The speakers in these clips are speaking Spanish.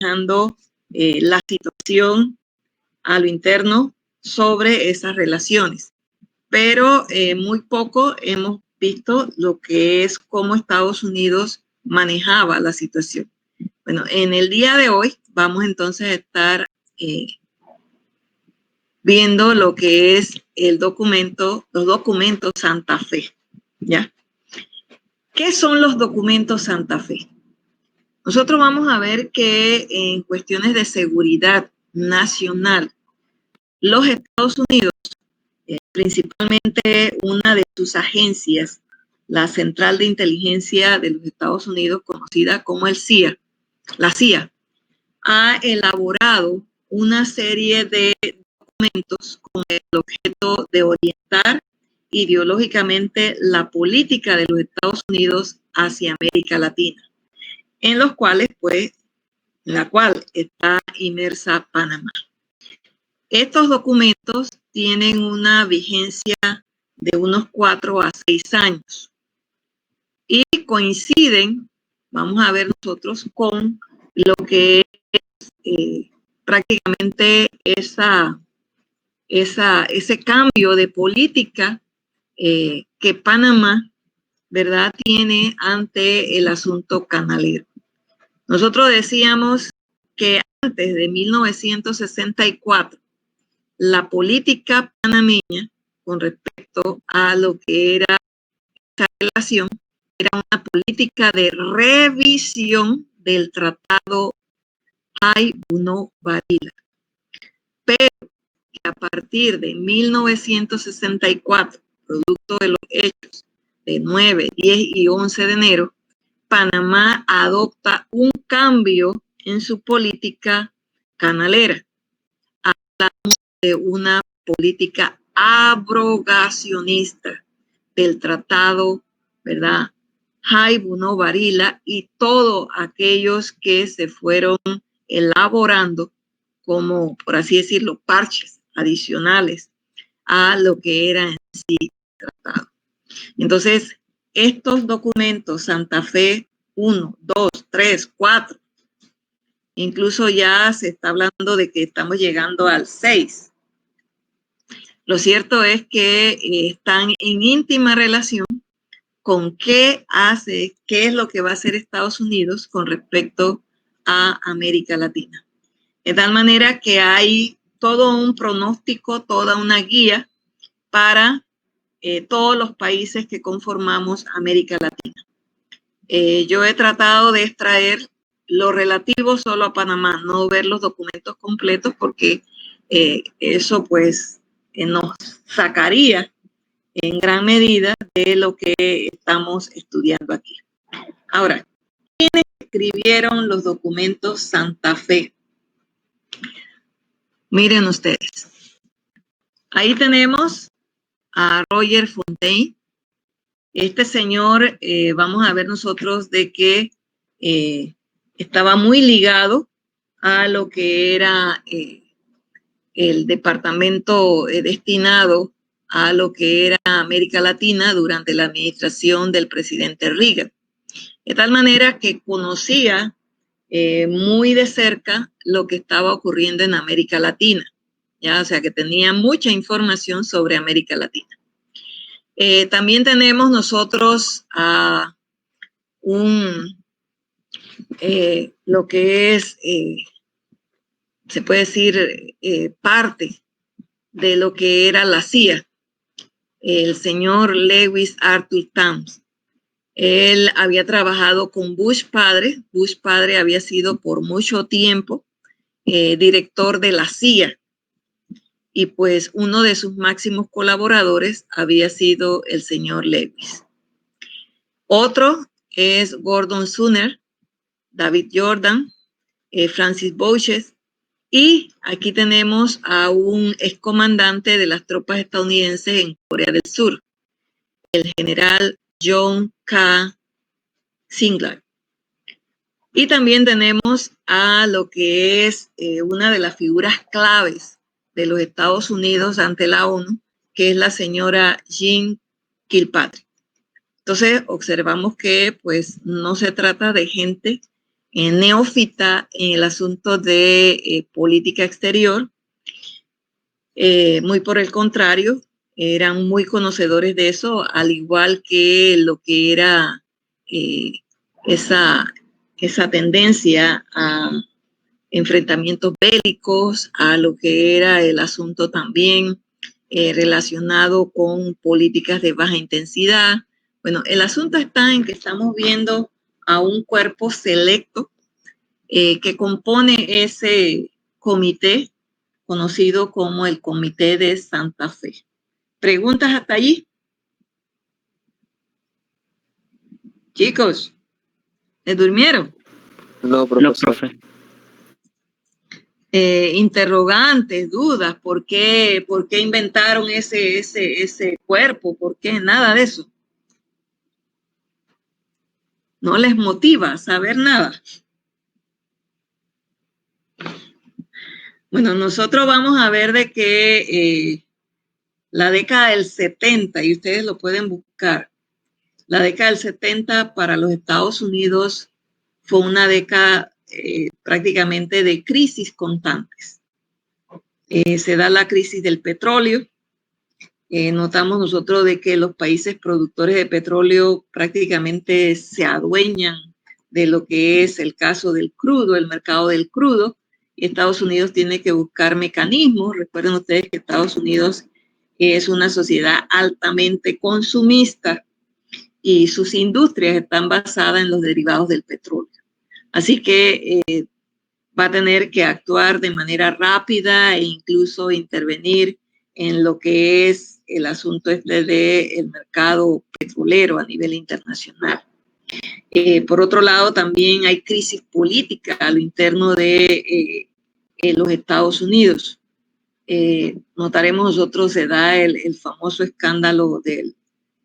manejando la situación a lo interno sobre esas relaciones. Pero muy poco hemos visto lo que es cómo Estados Unidos manejaba la situación. Bueno, en el día de hoy vamos entonces a estar viendo lo que es el documento, los documentos Santa Fe, ¿ya? ¿Qué son los documentos Santa Fe? Nosotros vamos a ver que en cuestiones de seguridad nacional, los Estados Unidos, principalmente una de sus agencias, la Central de Inteligencia de los Estados Unidos, conocida como el CIA, la CIA, ha elaborado una serie de documentos con el objeto de orientar ideológicamente la política de los Estados Unidos hacia América Latina, en los cuales, pues, en la cual está inmersa Panamá. Estos documentos tienen una vigencia de unos 4 a 6 años y coinciden, vamos a ver nosotros, con lo que es prácticamente ese cambio de política que Panamá, ¿verdad?, tiene ante el asunto canalero. Nosotros decíamos que antes de 1964, la política panameña con respecto a lo que era esa relación era una política de revisión del Tratado Hay-Buno-Varila. Pero a partir de 1964, producto de los hechos de 9, 10 y 11 de enero, Panamá adopta un cambio en su política canalera. Hablamos de una política abrogacionista del tratado, ¿verdad?, Hay-Buno-Varila y todos aquellos que se fueron elaborando como, por así decirlo, parches adicionales a lo que era en sí el tratado. Entonces, estos documentos, Santa Fe 1, 2, 3, 4, incluso ya se está hablando de que estamos llegando al 6. Lo cierto es que están en íntima relación con qué es lo que va a hacer Estados Unidos con respecto a América Latina. De tal manera que hay todo un pronóstico, toda una guía para todos los países que conformamos América Latina. Yo he tratado de extraer lo relativo solo a Panamá, no ver los documentos completos porque eso pues nos sacaría en gran medida de lo que estamos estudiando aquí. Ahora, ¿quiénes escribieron los documentos Santa Fe? Miren ustedes, ahí tenemos a Roger Fontaine. Este señor, vamos a ver nosotros de que estaba muy ligado a lo que era el departamento destinado a lo que era América Latina durante la administración del presidente Reagan. De tal manera que conocía muy de cerca lo que estaba ocurriendo en América Latina, ¿ya? O sea, que tenía mucha información sobre América Latina. También tenemos nosotros a lo que es, se puede decir, parte de lo que era la CIA, el señor Lewis Arthur Towns. Él había trabajado con Bush padre. Bush padre había sido por mucho tiempo director de la CIA. Y pues uno de sus máximos colaboradores había sido el señor Lewis. Otro es Gordon Sumner, David Jordan, Francis Boucher, y aquí tenemos a un excomandante de las tropas estadounidenses en Corea del Sur, el general John K. Singler. Y también tenemos a lo que es una de las figuras claves de los Estados Unidos ante la ONU, que es la señora Jean Kilpatrick. Entonces observamos que pues no se trata de gente neófita en el asunto de política exterior. Muy por el contrario, eran muy conocedores de eso, al igual que lo que era esa tendencia a enfrentamientos bélicos, a lo que era el asunto también relacionado con políticas de baja intensidad. Bueno, el asunto está en que estamos viendo a un cuerpo selecto que compone ese comité conocido como el Comité de Santa Fe. ¿Preguntas hasta allí? Chicos, ¿se durmieron? No, profesor. No, profe. Interrogantes, dudas, ¿por qué inventaron ese cuerpo? ¿Por qué? Nada de eso. No les motiva saber nada. Bueno, nosotros vamos a ver de que la década del 70, y ustedes lo pueden buscar, la década del 70 para los Estados Unidos fue una década prácticamente de crisis constantes. Se da la crisis del petróleo. Notamos nosotros de que los países productores de petróleo prácticamente se adueñan de lo que es el caso del crudo, el mercado del crudo, y Estados Unidos tiene que buscar mecanismos. Recuerden ustedes que Estados Unidos es una sociedad altamente consumista y sus industrias están basadas en los derivados del petróleo. Así que va a tener que actuar de manera rápida e incluso intervenir en lo que es el asunto del mercado petrolero a nivel internacional. Por otro lado, también hay crisis política a lo interno de los Estados Unidos. Notaremos nosotros se da el famoso escándalo del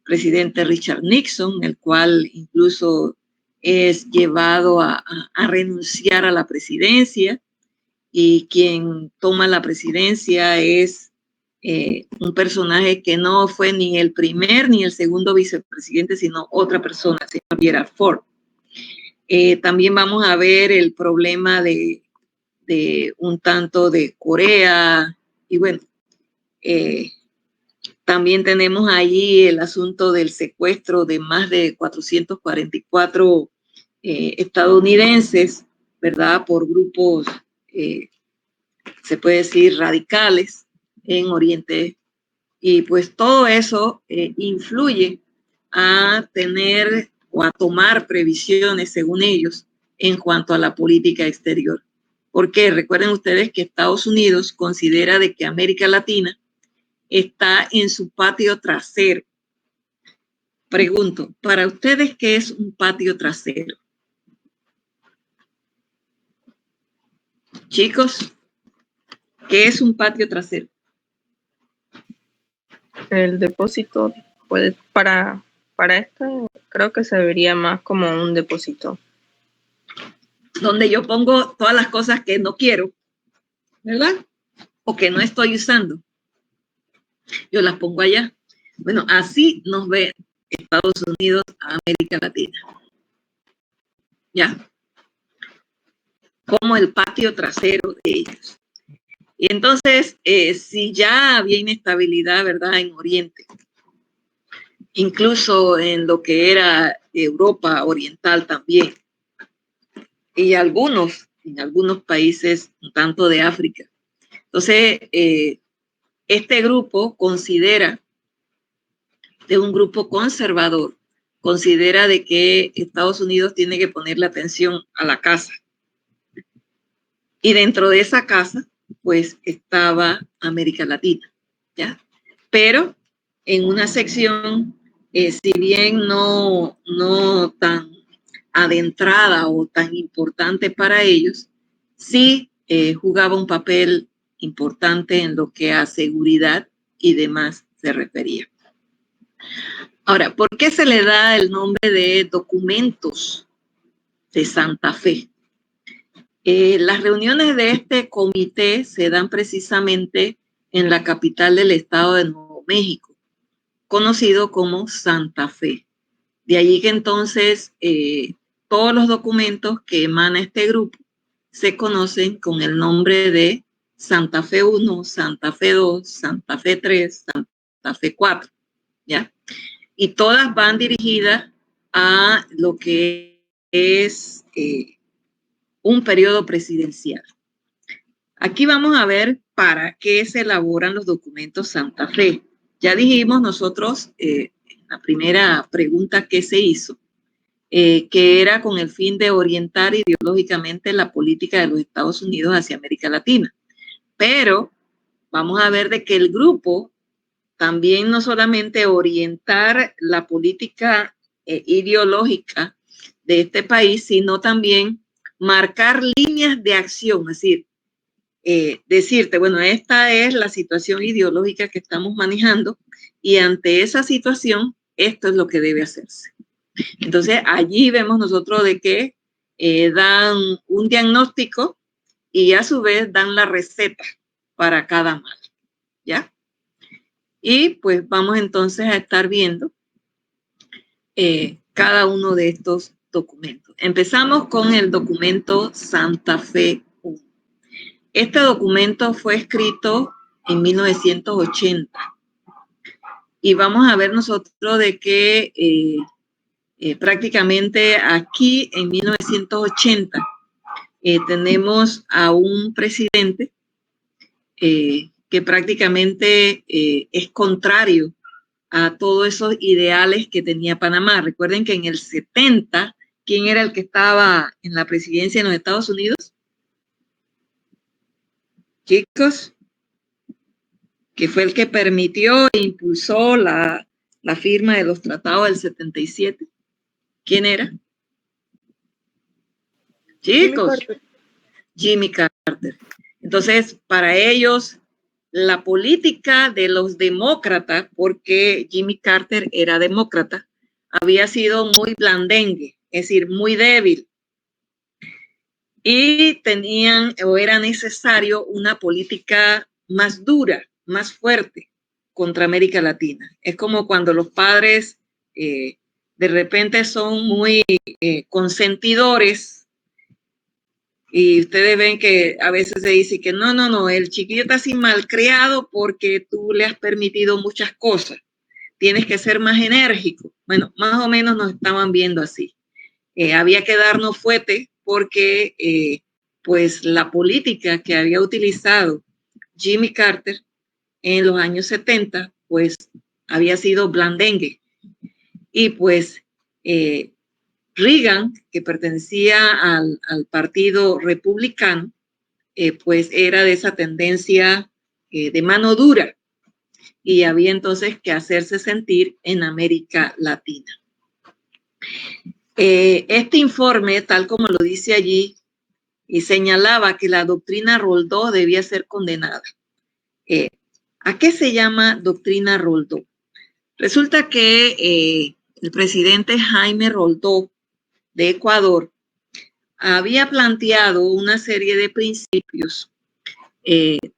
presidente Richard Nixon, el cual incluso es llevado a renunciar a la presidencia, y quien toma la presidencia es un personaje que no fue ni el primer ni el segundo vicepresidente, sino otra persona, el señor Gerald Ford. También vamos a ver el problema de un tanto de Corea, y bueno, también tenemos allí el asunto del secuestro de más de 444 estadounidenses, ¿verdad? Por grupos, se puede decir, radicales en Oriente. Y pues todo eso influye a tener o a tomar previsiones, según ellos, en cuanto a la política exterior. Porque recuerden ustedes que Estados Unidos considera de que América Latina está en su patio trasero. Pregunto, ¿para ustedes qué es un patio trasero? Chicos, ¿qué es un patio trasero? El depósito, pues para esto creo que se vería más como un depósito. Donde yo pongo todas las cosas que no quiero, ¿verdad? O que no estoy usando. Yo las pongo allá. Bueno, así nos ve Estados Unidos a América Latina. Ya. Como el patio trasero de ellos. Y entonces, si ya había inestabilidad, ¿verdad?, en Oriente, incluso en lo que era Europa Oriental también, y en algunos países, tanto de África. Entonces, este grupo considera, de un grupo conservador, considera de que Estados Unidos tiene que ponerle atención a la casa. Y dentro de esa casa, pues estaba América Latina, ¿ya? Pero en una sección, si bien no tan adentrada o tan importante para ellos, sí jugaba un papel importante en lo que a seguridad y demás se refería. Ahora, ¿por qué se le da el nombre de documentos de Santa Fe? Las reuniones de este comité se dan precisamente en la capital del estado de Nuevo México, conocido como Santa Fe. De allí que entonces todos los documentos que emana este grupo se conocen con el nombre de Santa Fe 1, Santa Fe 2, Santa Fe 3, Santa Fe 4, ¿ya? Y todas van dirigidas a lo que es un periodo presidencial. Aquí vamos a ver para qué se elaboran los documentos Santa Fe. Ya dijimos nosotros, la primera pregunta que se hizo, que era con el fin de orientar ideológicamente la política de los Estados Unidos hacia América Latina. Pero vamos a ver de que el grupo también no solamente orientar la política ideológica de este país, sino también marcar líneas de acción, es decir, decirte, bueno, esta es la situación ideológica que estamos manejando y ante esa situación, esto es lo que debe hacerse. Entonces, allí vemos nosotros de que dan un diagnóstico y a su vez dan la receta para cada mal, ¿ya? Y pues vamos entonces a estar viendo cada uno de estos documentos. Empezamos con el documento Santa Fe 1. Este documento fue escrito en 1980 y vamos a ver nosotros de que prácticamente aquí en 1980 tenemos a un presidente que prácticamente es contrario a todos esos ideales que tenía Panamá. Recuerden que en el 70, ¿quién era el que estaba en la presidencia de los Estados Unidos? Chicos, que fue el que permitió e impulsó la firma de los tratados del 77. ¿Quién era? Chicos, Jimmy Carter. Entonces, para ellos, la política de los demócratas, porque Jimmy Carter era demócrata, había sido muy blandengue, es decir, muy débil. Y tenían o era necesario una política más dura, más fuerte contra América Latina. Es como cuando los padres de repente son muy consentidores y ustedes ven que a veces se dice que no, el chiquillo está así malcriado porque tú le has permitido muchas cosas. Tienes que ser más enérgico. Bueno, más o menos nos estaban viendo así. Había que darnos fuerte porque pues la política que había utilizado Jimmy Carter en los años 70 pues había sido blandengue y pues Reagan, que pertenecía al partido republicano, pues era de esa tendencia de mano dura y había entonces que hacerse sentir en América Latina. Este informe, tal como lo dice allí, y señalaba que la doctrina Roldós debía ser condenada. ¿A qué se llama doctrina Roldós? Resulta que el presidente Jaime Roldós de Ecuador había planteado una serie de principios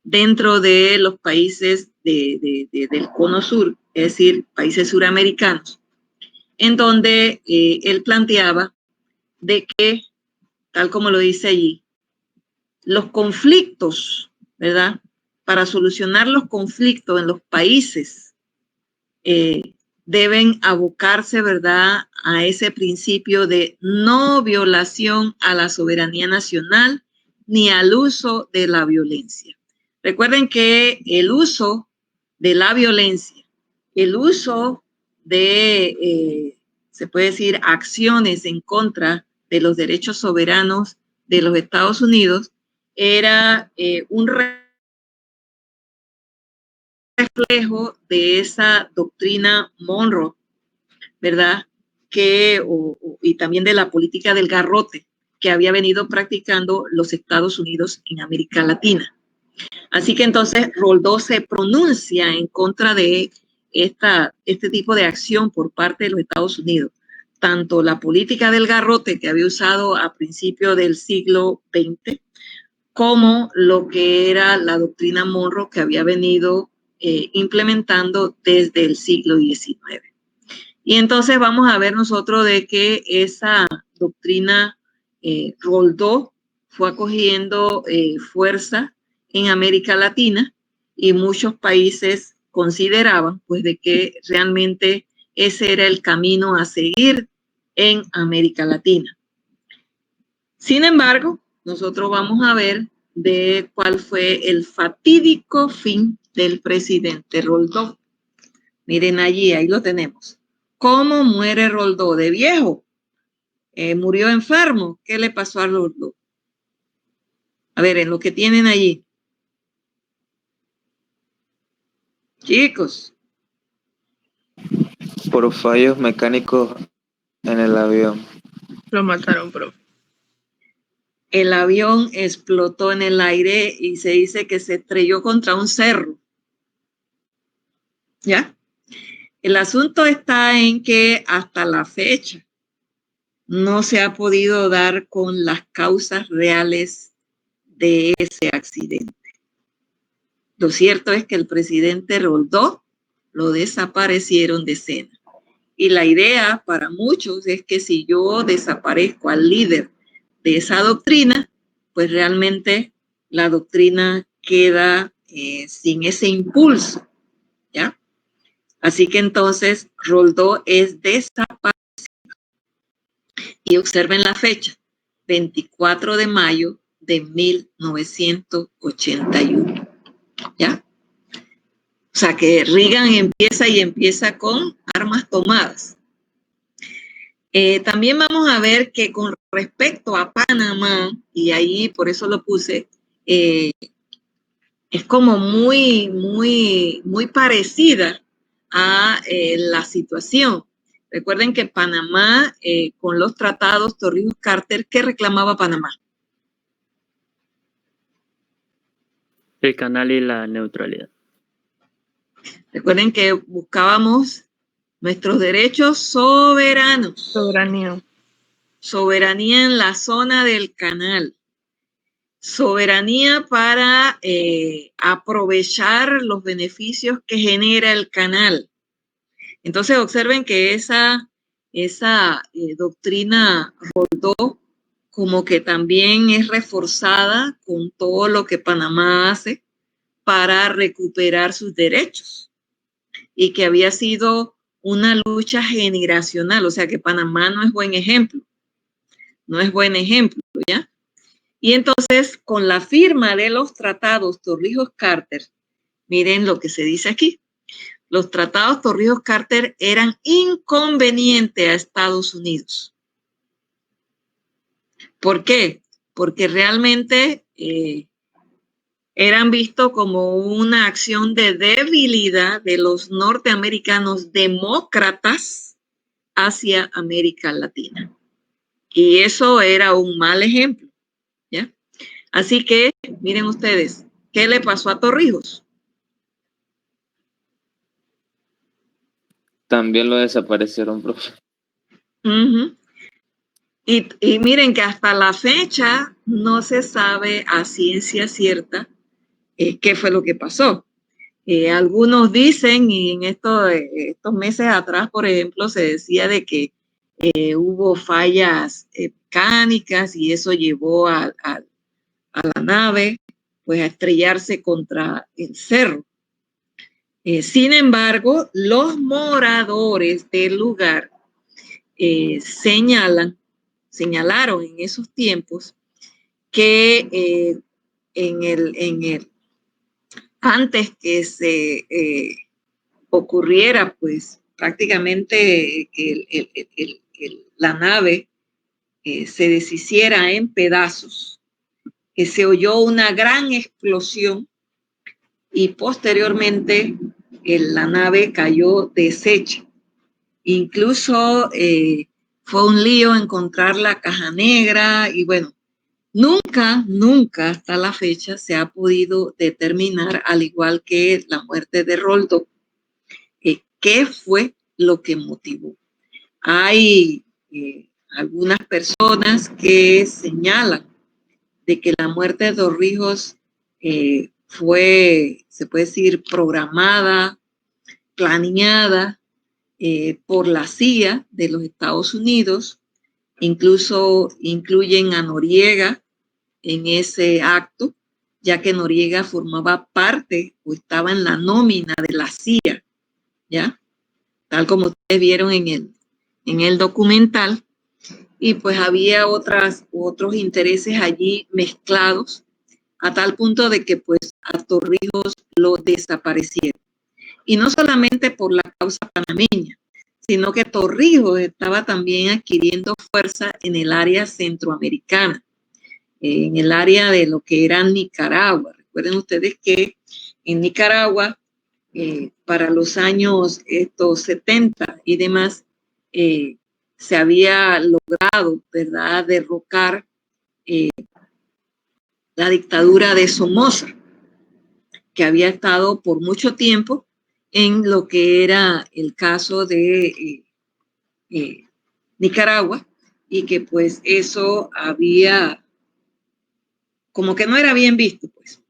dentro de los países del Cono Sur, es decir, países suramericanos, en donde él planteaba de que, tal como lo dice allí, los conflictos, ¿verdad? Para solucionar los conflictos en los países deben abocarse, ¿verdad?, a ese principio de no violación a la soberanía nacional ni al uso de la violencia. Recuerden que el uso de la violencia, el uso de, se puede decir, acciones en contra de los derechos soberanos de los Estados Unidos, era un reflejo de esa doctrina Monroe, ¿verdad? Y también de la política del garrote que había venido practicando los Estados Unidos en América Latina. Así que entonces Roldós se pronuncia en contra de este tipo de acción por parte de los Estados Unidos. Tanto la política del garrote que había usado a principios del siglo XX, como lo que era la doctrina Monroe que había venido implementando desde el siglo XIX. Y entonces vamos a ver nosotros de que esa doctrina Roldó fue acogiendo fuerza en América Latina y muchos países consideraban pues de que realmente ese era el camino a seguir en América Latina. Sin embargo, nosotros vamos a ver de cuál fue el fatídico fin del presidente Roldó. Miren allí, ahí lo tenemos. ¿Cómo muere Roldó? De viejo. Murió enfermo. ¿Qué le pasó a Roldó? A ver, en lo que tienen allí. Chicos. Por fallos mecánicos en el avión. Lo mataron, profe. El avión explotó en el aire y se dice que se estrelló contra un cerro. ¿Ya? El asunto está en que hasta la fecha no se ha podido dar con las causas reales de ese accidente. Lo cierto es que el presidente Roldó lo desaparecieron de escena. Y la idea para muchos es que si yo desaparezco al líder de esa doctrina, pues realmente la doctrina queda sin ese impulso, ¿ya? Así que entonces Roldó es desaparecido. Y observen la fecha, 24 de mayo de 1981, ¿ya? O sea que Reagan empieza con armas tomadas. También vamos a ver que con respecto a Panamá, y ahí por eso lo puse, es como muy parecida a la situación. Recuerden que Panamá, con los tratados Torrijos-Carter, ¿qué reclamaba Panamá? El canal y la neutralidad. Recuerden que buscábamos nuestros derechos soberanos. Soberanía. Soberanía en la zona del canal. Soberanía para aprovechar los beneficios que genera el canal. Entonces observen que esa doctrina Roldó como que también es reforzada con todo lo que Panamá hace para recuperar sus derechos y que había sido una lucha generacional, o sea que Panamá no es buen ejemplo, ¿ya? Y entonces con la firma de los tratados Torrijos-Carter, miren lo que se dice aquí. Los tratados Torrijos-Carter eran inconvenientes a Estados Unidos. ¿Por qué? Porque realmente eran vistos como una acción de debilidad de los norteamericanos demócratas hacia América Latina. Y eso era un mal ejemplo, ¿ya? Así que, miren ustedes, ¿qué le pasó a Torrijos? También lo desaparecieron, profe. Y miren que hasta la fecha no se sabe a ciencia cierta qué fue lo que pasó. Algunos dicen, y en estos meses atrás, por ejemplo, se decía de que hubo fallas mecánicas y eso llevó a la nave pues a estrellarse contra el cerro. Sin embargo, los moradores del lugar señalaron en esos tiempos que antes que se ocurriera pues prácticamente que la nave se deshiciera en pedazos, que se oyó una gran explosión y posteriormente la nave cayó deshecha. Incluso fue un lío encontrar la caja negra y bueno, nunca hasta la fecha se ha podido determinar, al igual que la muerte de Roldó, qué fue lo que motivó. Hay algunas personas que señalan de que la muerte de Torrijos fue, se puede decir, programada, planeada por la CIA de los Estados Unidos Incluso incluyen a Noriega en ese acto, ya que Noriega formaba parte o estaba en la nómina de la CIA, ¿ya? Tal como ustedes vieron en el documental, y pues había otros intereses allí mezclados, a tal punto de que pues a Torrijos lo desaparecieron. Y no solamente por la causa panameña, sino que Torrijos estaba también adquiriendo fuerza en el área centroamericana, en el área de lo que era Nicaragua. Recuerden ustedes que en Nicaragua, para los años 70 y demás, se había logrado, ¿verdad?, derrocar la dictadura de Somoza, que había estado por mucho tiempo en lo que era el caso de Nicaragua, y que pues eso había, como que no era bien visto, pues,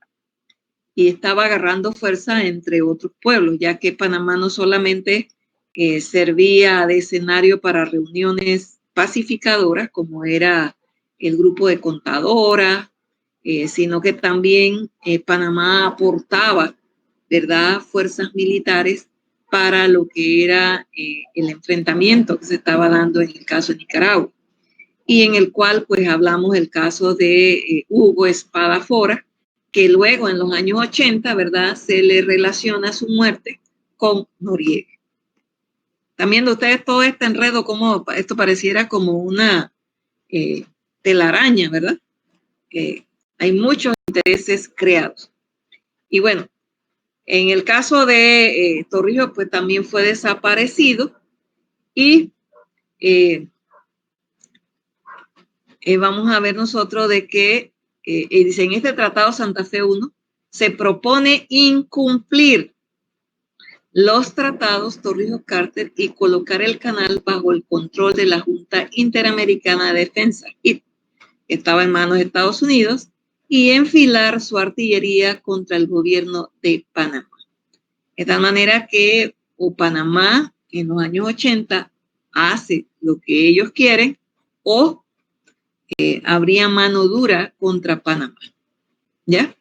y estaba agarrando fuerza entre otros pueblos, ya que Panamá no solamente servía de escenario para reuniones pacificadoras, como era el grupo de contadoras, sino que también Panamá aportaba, ¿verdad?, fuerzas militares para lo que era el enfrentamiento que se estaba dando en el caso de Nicaragua, y en el cual pues hablamos del caso de Hugo Espadafora, que luego en los años 80, ¿verdad?, se le relaciona su muerte con Noriega. También de ustedes todo este enredo, como esto pareciera como una telaraña, ¿verdad? Hay muchos intereses creados. Y bueno, en el caso de Torrijos, pues también fue desaparecido, y vamos a ver nosotros de que dice, en este Tratado Santa Fe I se propone incumplir los tratados Torrijos-Carter y colocar el canal bajo el control de la Junta Interamericana de Defensa, que estaba en manos de Estados Unidos, y enfilar su artillería contra el gobierno de Panamá. De tal manera que o Panamá en los años 80 hace lo que ellos quieren, o habría mano dura contra Panamá, ¿ya?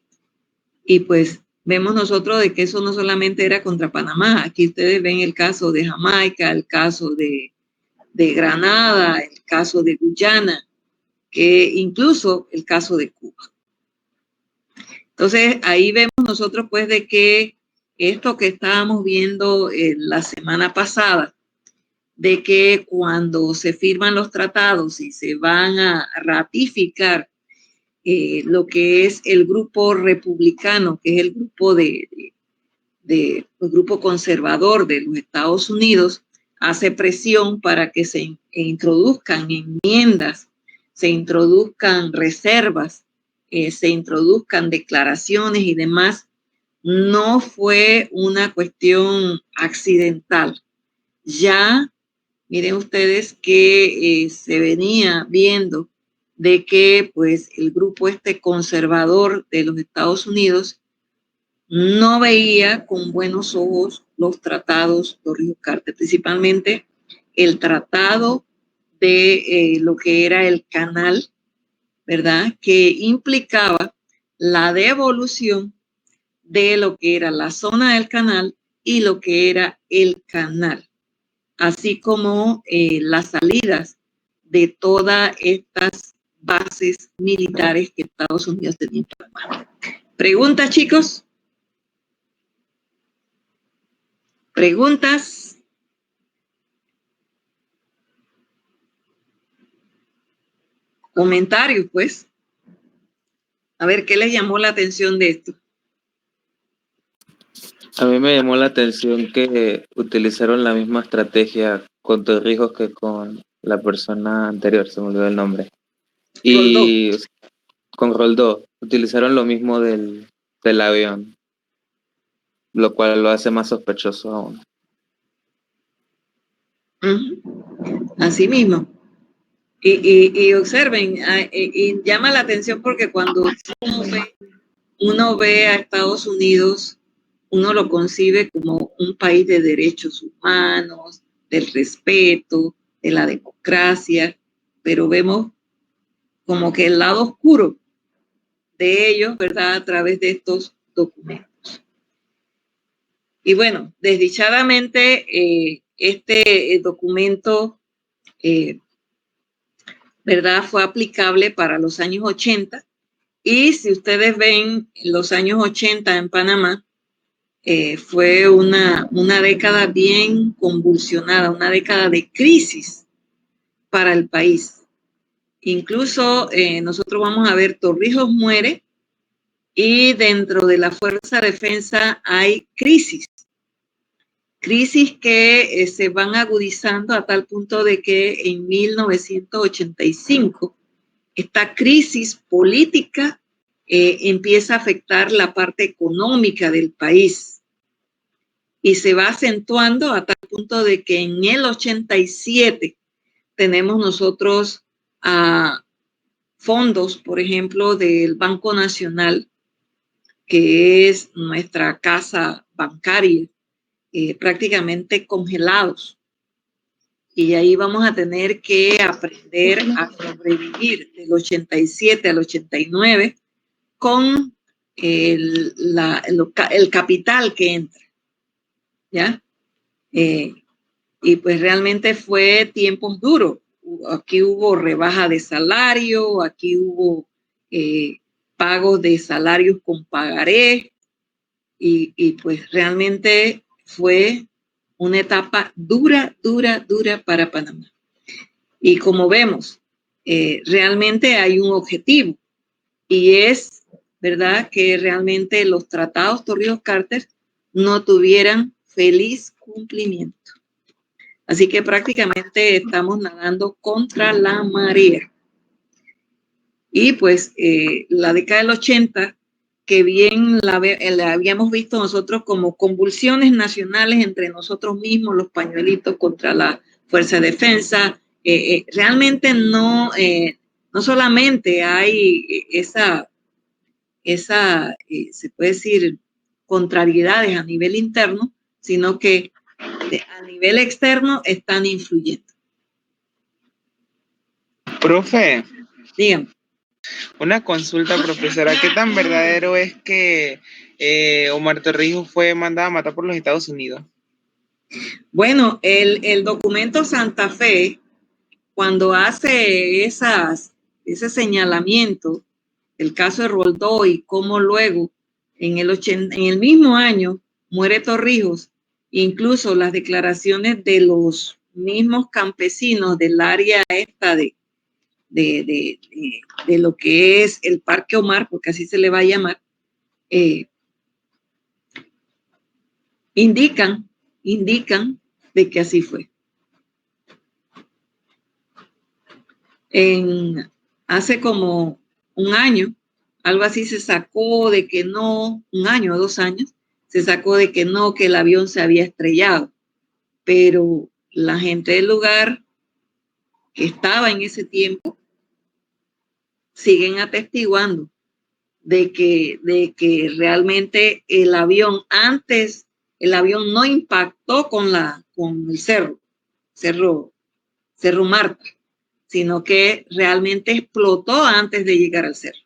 Y pues vemos nosotros de que eso no solamente era contra Panamá. Aquí ustedes ven el caso de Jamaica, el caso de Granada, el caso de Guyana, que incluso el caso de Cuba. Entonces ahí vemos nosotros pues de que esto que estábamos viendo la semana pasada, de que cuando se firman los tratados y se van a ratificar lo que es el grupo republicano, que es el grupo el grupo conservador de los Estados Unidos, hace presión para que se introduzcan enmiendas, se introduzcan reservas, se introduzcan declaraciones y demás. No fue una cuestión accidental. Ya miren ustedes que se venía viendo de que pues el grupo conservador de los Estados Unidos no veía con buenos ojos los tratados Torrijos-Carter, principalmente el tratado de lo que era el canal, ¿verdad?, que implicaba la devolución de lo que era la zona del canal y lo que era el canal, así como las salidas de todas estas bases militares que Estados Unidos tenía en Panamá. ¿Preguntas, chicos? ¿Preguntas? Comentarios, pues. A ver, ¿qué les llamó la atención de esto? A mí me llamó la atención que utilizaron la misma estrategia con Torrijos que con la persona anterior, se me olvidó el nombre. Y Roldó. con Roldó utilizaron lo mismo del avión, lo cual lo hace más sospechoso aún. Así mismo. Y observen, y llama la atención porque cuando uno ve a Estados Unidos, uno lo concibe como un país de derechos humanos, del respeto, de la democracia, pero vemos como que el lado oscuro de ellos, ¿verdad? A través de estos documentos. Y bueno, desdichadamente, este documento, ¿verdad? Fue aplicable para los años 80. Y si ustedes ven los años 80 en Panamá, fue una década bien convulsionada, una década de crisis para el país. Incluso nosotros vamos a ver Torrijos muere y dentro de la Fuerza de Defensa hay crisis que se van agudizando a tal punto de que en 1985 esta crisis política empieza a afectar la parte económica del país y se va acentuando a tal punto de que en el 87 tenemos nosotros fondos, por ejemplo, del Banco Nacional, que es nuestra casa bancaria, prácticamente congelados. Y ahí vamos a tener que aprender a sobrevivir del 87 al 89 con el capital que entra, ¿ya? Y pues realmente fue tiempos duros. Aquí hubo rebaja de salario, aquí hubo pagos de salarios con pagaré, y pues realmente fue una etapa dura para Panamá. Y como vemos, realmente hay un objetivo y es, ¿verdad?, que realmente los tratados Torrijos-Carter no tuvieran feliz cumplimiento. Así que prácticamente estamos nadando contra la marea. Y pues la década del 80, que bien la habíamos visto nosotros como convulsiones nacionales entre nosotros mismos, los pañuelitos contra la Fuerza de Defensa. Realmente no solamente hay esa se puede decir, contrariedades a nivel interno, sino que a nivel externo están influyendo. Profe. Dígame. Una consulta, profesora. ¿Qué tan verdadero es que Omar Torrijos fue mandado a matar por los Estados Unidos? Bueno, el documento Santa Fe, cuando hace ese señalamiento, el caso de Roldó y cómo luego en el mismo año muere Torrijos, incluso las declaraciones de los mismos campesinos del área esta de lo que es el Parque Omar, porque así se le va a llamar, indican de que así fue. Hace como un año, algo así se sacó de que no, un año o 2 años, se sacó de que no, que el avión se había estrellado, pero la gente del lugar que estaba en ese tiempo siguen atestiguando de que realmente el avión no impactó con el cerro Marta, sino que realmente explotó antes de llegar al cerro.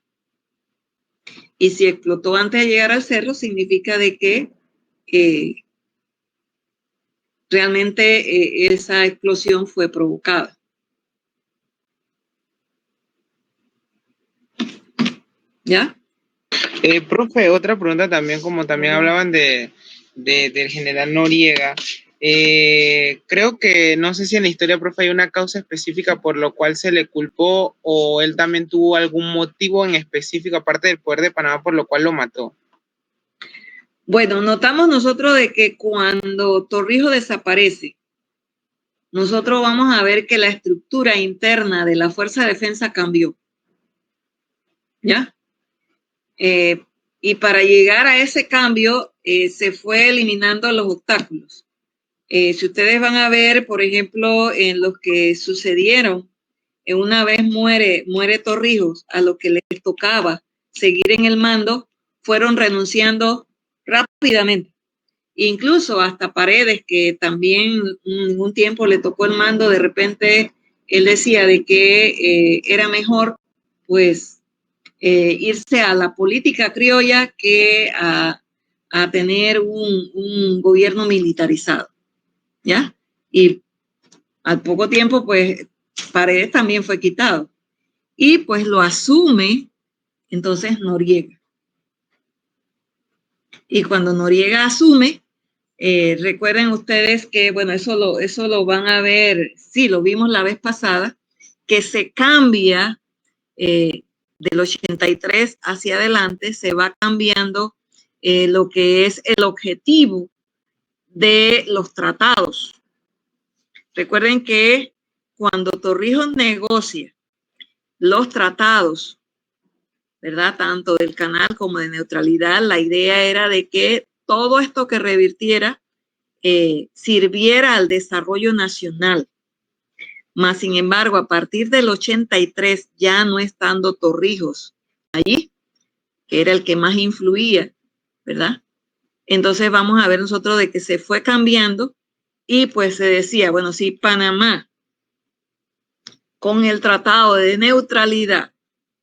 Y si explotó antes de llegar al cerro, significa de que realmente esa explosión fue provocada. ¿Ya? Profe, otra pregunta también, como también hablaban del general Noriega. Creo que, no sé si en la historia, profe, hay una causa específica por lo cual se le culpó, o él también tuvo algún motivo en específico, aparte del poder de Panamá, por lo cual lo mató. Bueno, notamos nosotros de que cuando Torrijos desaparece, nosotros vamos a ver que la estructura interna de la Fuerza de Defensa cambió. ¿Ya? Y para llegar a ese cambio, se fue eliminando los obstáculos. Si ustedes van a ver, por ejemplo, en los que sucedieron, una vez muere Torrijos, a lo que les tocaba seguir en el mando, fueron renunciando rápidamente. Incluso hasta Paredes, que también un tiempo le tocó el mando, de repente él decía de que era mejor pues irse a la política criolla que a tener un gobierno militarizado, ¿ya? Y al poco tiempo, pues, Paredes también fue quitado. Y pues lo asume entonces Noriega. Y cuando Noriega asume, recuerden ustedes que, bueno, eso lo van a ver, sí, lo vimos la vez pasada, que se cambia del 83 hacia adelante, se va cambiando lo que es el objetivo de los tratados. Recuerden que cuando Torrijos negocia los tratados, ¿verdad? Tanto del canal como de neutralidad, la idea era de que todo esto que revirtiera sirviera al desarrollo nacional. Mas, sin embargo, a partir del 83, ya no estando Torrijos allí, que era el que más influía, ¿verdad? Entonces vamos a ver nosotros de que se fue cambiando y pues se decía, bueno, si Panamá con el tratado de neutralidad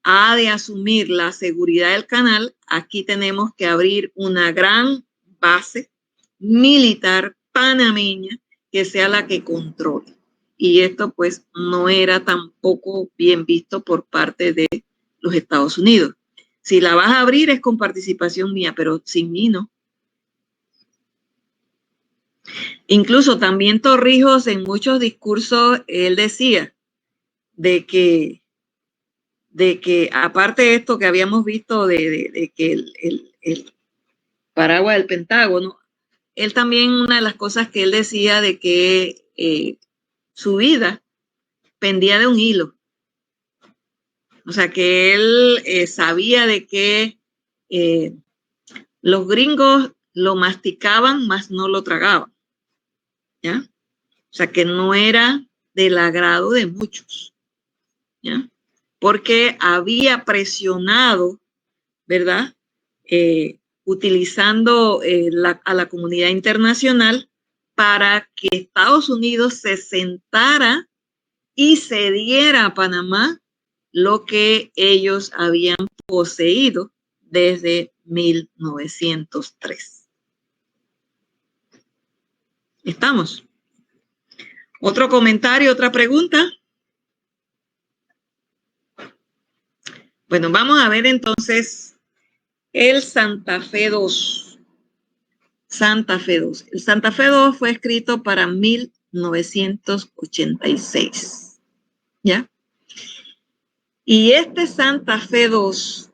ha de asumir la seguridad del canal, aquí tenemos que abrir una gran base militar panameña que sea la que controle. Y esto pues no era tampoco bien visto por parte de los Estados Unidos. Si la vas a abrir es con participación mía, pero sin mí no. Incluso también Torrijos en muchos discursos, él decía de que aparte de esto que habíamos visto de que el paraguas del Pentágono, él también una de las cosas que él decía de que su vida pendía de un hilo. O sea que él sabía de que los gringos lo masticaban, mas no lo tragaban. ¿Ya? O sea que no era del agrado de muchos. ¿Ya? Porque había presionado, ¿verdad? Utilizando a la comunidad internacional para que Estados Unidos se sentara y cediera a Panamá lo que ellos habían poseído desde 1903. ¿Estamos? ¿Otro comentario, otra pregunta? Bueno, vamos a ver entonces el Santa Fe II. Santa Fe II. El Santa Fe II fue escrito para 1986. ¿Ya? Y este Santa Fe II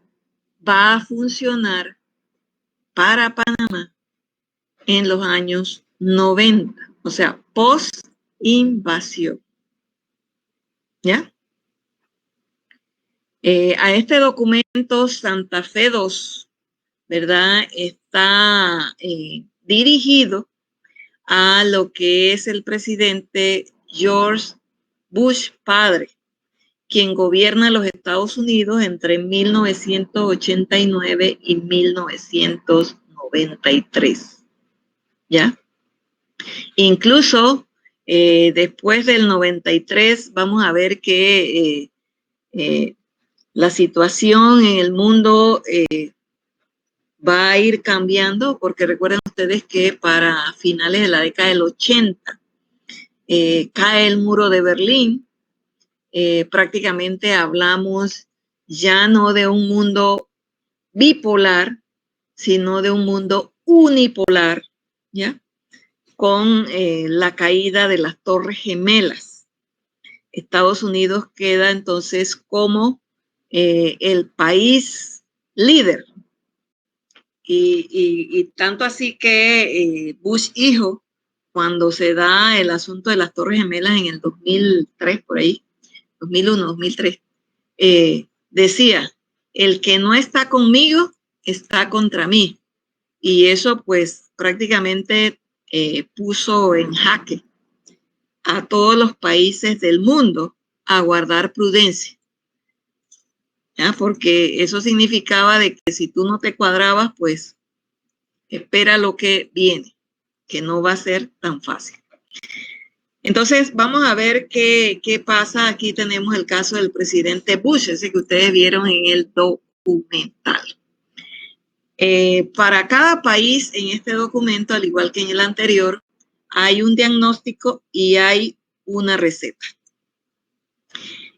va a funcionar para Panamá en los años 90, o sea, post-invasión. ¿Ya? A este documento Santa Fe II, ¿verdad? Está dirigido a lo que es el presidente George Bush padre, quien gobierna los Estados Unidos entre 1989 y 1993. ¿Ya? Incluso después del 93 vamos a ver que la situación en el mundo va a ir cambiando, porque recuerden ustedes que para finales de la década del 80 cae el muro de Berlín. Prácticamente hablamos ya no de un mundo bipolar, sino de un mundo unipolar, ¿ya? Con la caída de las Torres Gemelas. Estados Unidos queda entonces como el país líder. Y tanto así que Bush hijo, cuando se da el asunto de las Torres Gemelas en el 2003, por ahí, 2001, 2003, decía, el que no está conmigo está contra mí. Y eso pues prácticamente puso en jaque a todos los países del mundo a guardar prudencia. ¿Ya? Porque eso significaba de que si tú no te cuadrabas, pues espera lo que viene, que no va a ser tan fácil. Entonces, vamos a ver qué pasa. Aquí tenemos el caso del presidente Bush, ese que ustedes vieron en el documental. Para cada país en este documento, al igual que en el anterior, hay un diagnóstico y hay una receta.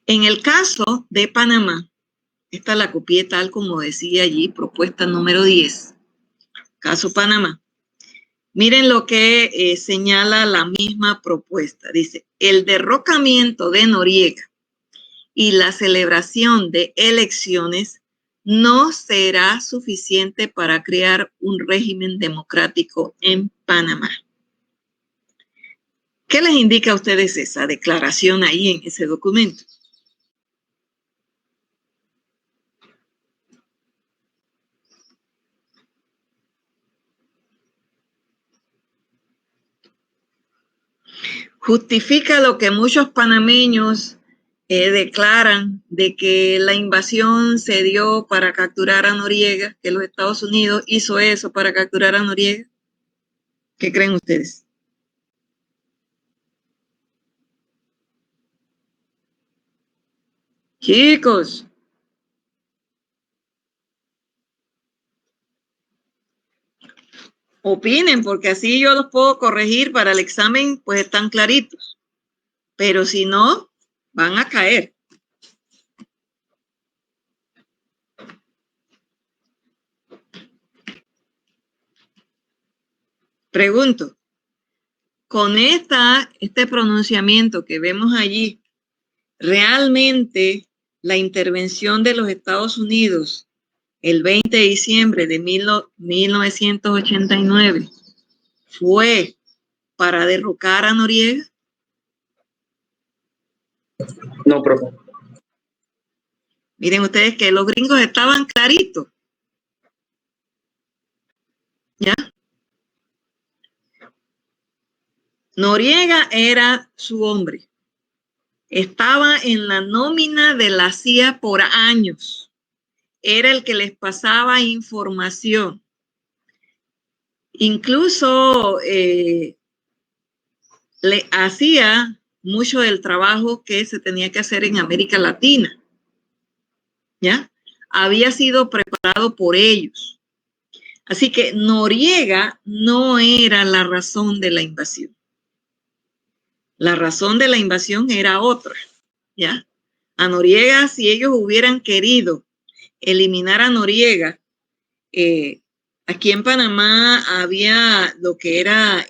En el caso de Panamá, esta la copié tal como decía allí, propuesta número 10, caso Panamá. Miren lo que señala la misma propuesta. Dice, el derrocamiento de Noriega y la celebración de elecciones no será suficiente para crear un régimen democrático en Panamá. ¿Qué les indica a ustedes esa declaración ahí en ese documento? Justifica lo que muchos panameños declaran de que la invasión se dio para capturar a Noriega, que los Estados Unidos hizo eso para capturar a Noriega. ¿Qué creen ustedes? Chicos. Opinen, porque así yo los puedo corregir para el examen, pues están claritos. Pero si no, van a caer. Pregunto, con este pronunciamiento que vemos allí, ¿realmente la intervención de los Estados Unidos el 20 de diciembre de 1989 fue para derrocar a Noriega? No, profe. Miren ustedes que los gringos estaban claritos. ¿Ya? Noriega era su hombre. Estaba en la nómina de la CIA por años. Era el que les pasaba información. Incluso le hacía mucho del trabajo que se tenía que hacer en América Latina. ¿Ya? Había sido preparado por ellos. Así que Noriega no era la razón de la invasión. La razón de la invasión era otra, ¿ya? A Noriega, si ellos hubieran querido eliminar a Noriega, aquí en Panamá había lo que era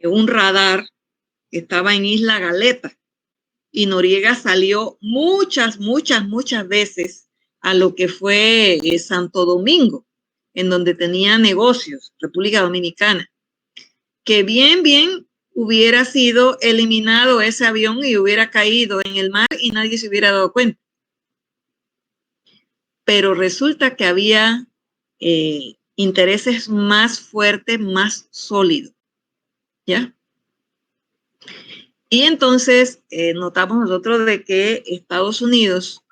un radar que estaba en Isla Galeta y Noriega salió muchas veces a lo que fue Santo Domingo, en donde tenía negocios, República Dominicana, que bien hubiera sido eliminado ese avión y hubiera caído en el mar y nadie se hubiera dado cuenta. Pero resulta que había intereses más fuertes, más sólidos, ¿ya? Y entonces notamos nosotros de que Estados Unidos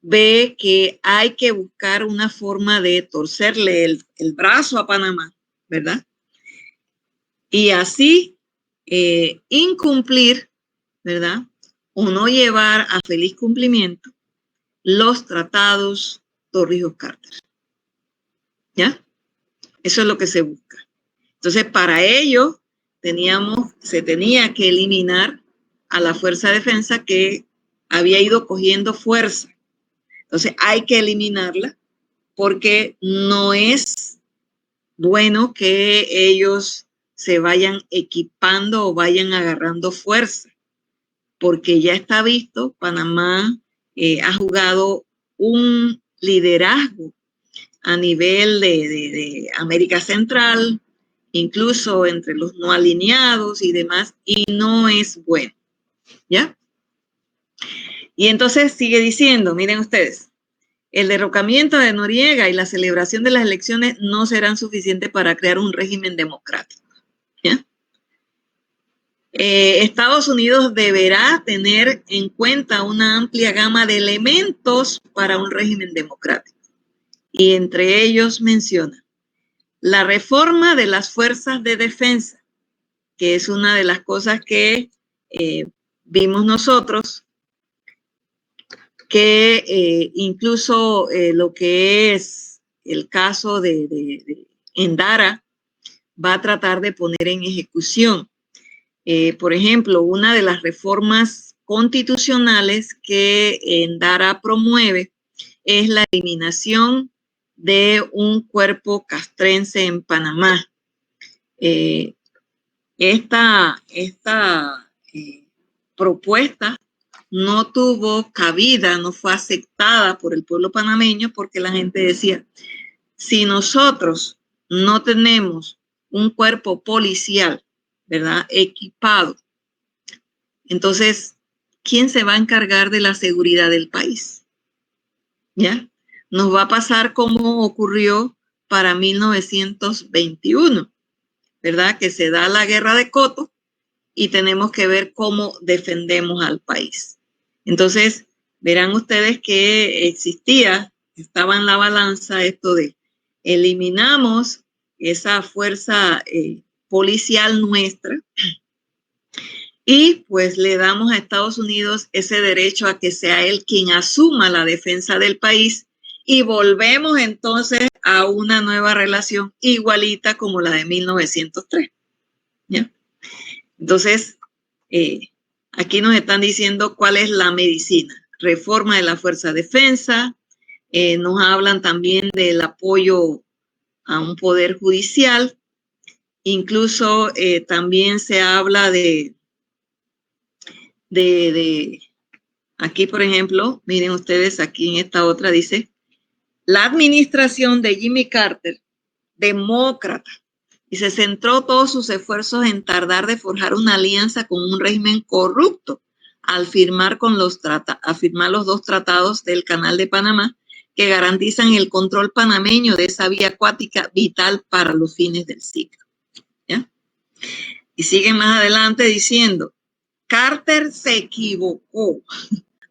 ve que hay que buscar una forma de torcerle el brazo a Panamá, ¿verdad? Y así incumplir, ¿verdad? O no llevar a feliz cumplimiento los tratados Torrijos-Carter. ¿Ya? Eso es lo que se busca. Entonces, para ello, se tenía que eliminar a la Fuerza de Defensa que había ido cogiendo fuerza. Entonces, hay que eliminarla porque no es bueno que ellos se vayan equipando o vayan agarrando fuerza, porque ya está visto, Panamá ha jugado un liderazgo a nivel de América Central, incluso entre los no alineados y demás, y no es bueno, ¿ya? Y entonces sigue diciendo, miren ustedes, el derrocamiento de Noriega y la celebración de las elecciones no serán suficientes para crear un régimen democrático, ¿ya? Estados Unidos deberá tener en cuenta una amplia gama de elementos para un régimen democrático. Y entre ellos menciona la reforma de las fuerzas de defensa, que es una de las cosas que vimos nosotros, que incluso lo que es el caso de Endara va a tratar de poner en ejecución. Por ejemplo, una de las reformas constitucionales que Endara promueve es la eliminación de un cuerpo castrense en Panamá. Esta propuesta no tuvo cabida, no fue aceptada por el pueblo panameño porque la gente decía, si nosotros no tenemos un cuerpo policial, ¿verdad?, equipado, entonces, ¿quién se va a encargar de la seguridad del país? ¿Ya? Nos va a pasar como ocurrió para 1921, ¿verdad? Que se da la guerra de Coto y tenemos que ver cómo defendemos al país. Entonces, verán ustedes que estaba en la balanza esto de eliminamos esa fuerza policial nuestra y pues le damos a Estados Unidos ese derecho a que sea él quien asuma la defensa del país y volvemos entonces a una nueva relación igualita como la de 1903. ¿Ya? Entonces, aquí nos están diciendo cuál es la medicina. Reforma de la Fuerza de Defensa, nos hablan también del apoyo a un poder judicial, incluso también se habla de aquí, por ejemplo, miren ustedes, aquí en esta otra dice, la administración de Jimmy Carter, demócrata, y se centró todos sus esfuerzos en tardar de forjar una alianza con un régimen corrupto al firmar los dos tratados del Canal de Panamá que garantizan el control panameño de esa vía acuática vital para los fines del siglo. ¿Ya? Y siguen más adelante diciendo, Carter se equivocó.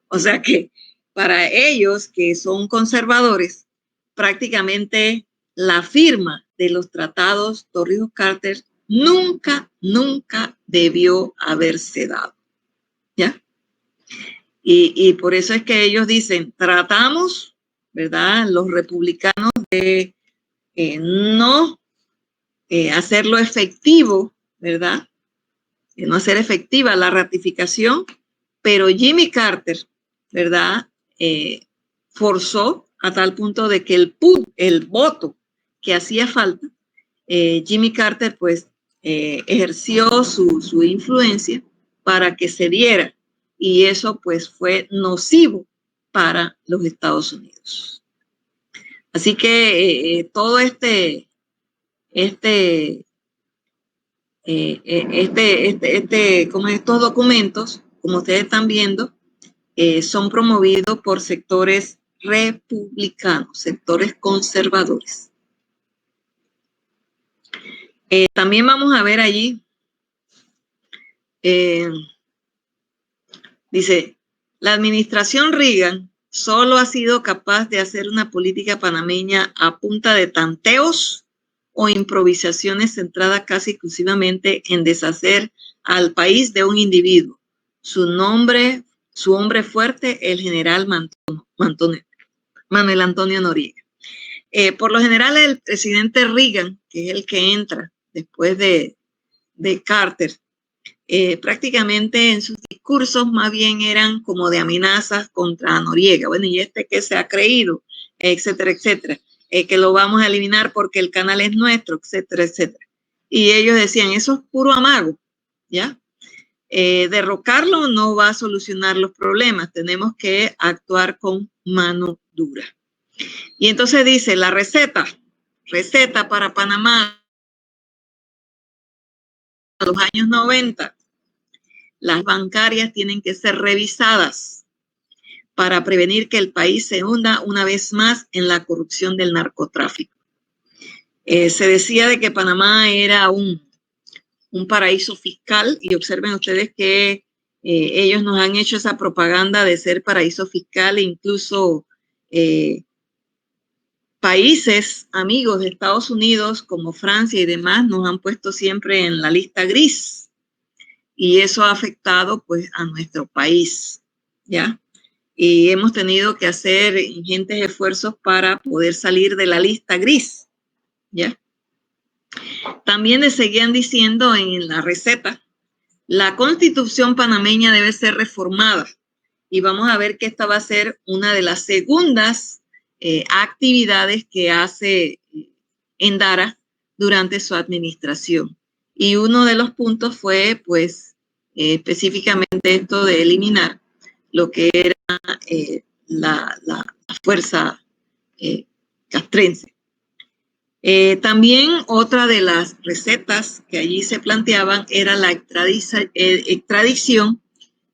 O sea que para ellos que son conservadores, prácticamente la firma de los tratados Torrijos-Carter nunca debió haberse dado. ¿Ya? Y por eso es que ellos dicen, tratamos, ¿verdad?, los republicanos de no hacerlo efectivo, ¿verdad?, de no hacer efectiva la ratificación, pero Jimmy Carter, ¿verdad?, forzó a tal punto de que el voto que hacía falta, Jimmy Carter pues ejerció su influencia para que se diera y eso pues fue nocivo para los Estados Unidos. Así que todo como estos documentos, como ustedes están viendo, son promovidos por sectores republicanos, sectores conservadores. También vamos a ver allí, dice, la administración Reagan solo ha sido capaz de hacer una política panameña a punta de tanteos o improvisaciones centradas casi exclusivamente en deshacer al país de un individuo. Su hombre fuerte, el general Manuel Antonio Noriega. Por lo general, el presidente Reagan, que es el que entra después de Carter, prácticamente en sus discursos más bien eran como de amenazas contra Noriega. Bueno, y que se ha creído, etcétera, etcétera, que lo vamos a eliminar porque el canal es nuestro, etcétera, etcétera. Y ellos decían, eso es puro amago, ¿ya? Derrocarlo no va a solucionar los problemas, tenemos que actuar con mano dura. Y entonces dice, la receta para Panamá a los años 90, las bancarias tienen que ser revisadas para prevenir que el país se hunda una vez más en la corrupción del narcotráfico. Se decía de que Panamá era un paraíso fiscal y observen ustedes que ellos nos han hecho esa propaganda de ser paraíso fiscal e incluso países amigos de Estados Unidos como Francia y demás nos han puesto siempre en la lista gris, y eso ha afectado pues a nuestro país, ¿ya? Y hemos tenido que hacer ingentes esfuerzos para poder salir de la lista gris, ¿ya? También le seguían diciendo en la receta, la Constitución panameña debe ser reformada, y vamos a ver que esta va a ser una de las segundas actividades que hace Endara durante su administración. Y uno de los puntos fue, pues, específicamente esto de eliminar lo que era la fuerza castrense. También otra de las recetas que allí se planteaban era la extradición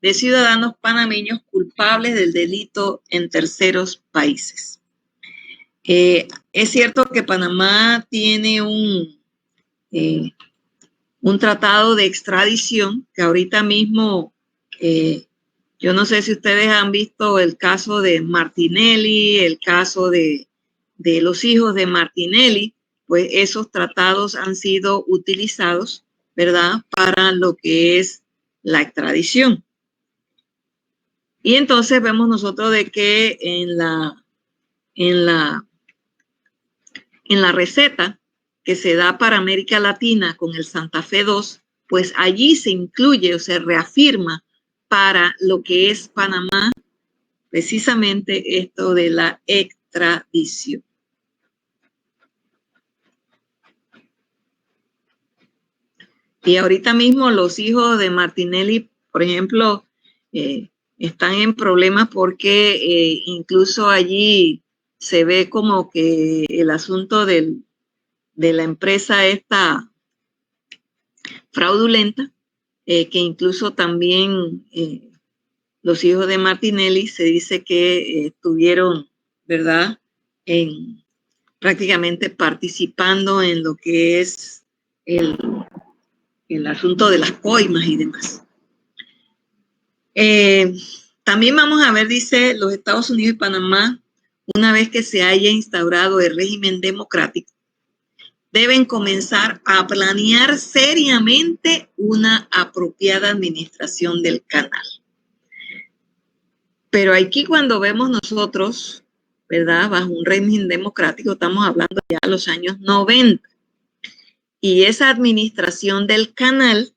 de ciudadanos panameños culpables del delito en terceros países. Es cierto que Panamá tiene un tratado de extradición que ahorita mismo, yo no sé si ustedes han visto el caso de Martinelli, el caso de los hijos de Martinelli, pues esos tratados han sido utilizados, ¿verdad?, para lo que es la extradición. Y entonces vemos nosotros de que en la receta que se da para América Latina con el Santa Fe II, pues allí se incluye o se reafirma para lo que es Panamá precisamente esto de la extradición. Y ahorita mismo los hijos de Martinelli, por ejemplo, están en problemas porque incluso allí se ve como que el asunto de la empresa esta fraudulenta, que incluso también los hijos de Martinelli se dice que estuvieron, ¿verdad?, prácticamente participando en lo que es el asunto de las coimas y demás. También vamos a ver, dice, los Estados Unidos y Panamá, una vez que se haya instaurado el régimen democrático, deben comenzar a planear seriamente una apropiada administración del canal. Pero aquí cuando vemos nosotros, ¿verdad?, bajo un régimen democrático, estamos hablando ya de los años 90. Y esa administración del canal,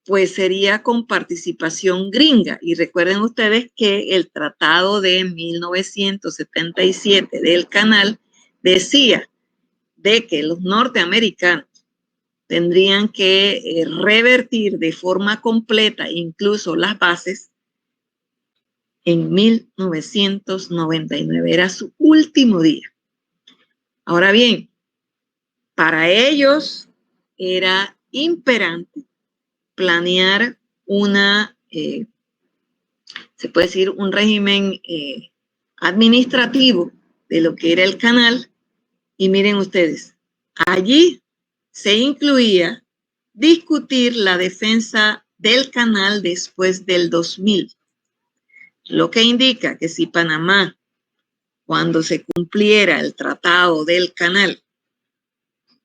pues sería con participación gringa. Y recuerden ustedes que el tratado de 1977 del canal decía de que los norteamericanos tendrían que revertir de forma completa incluso las bases en 1999. Era su último día. Ahora bien, para ellos era imperante planear se puede decir, un régimen administrativo de lo que era el canal. Y miren ustedes, allí se incluía discutir la defensa del canal después del 2000, lo que indica que si Panamá, cuando se cumpliera el tratado del canal,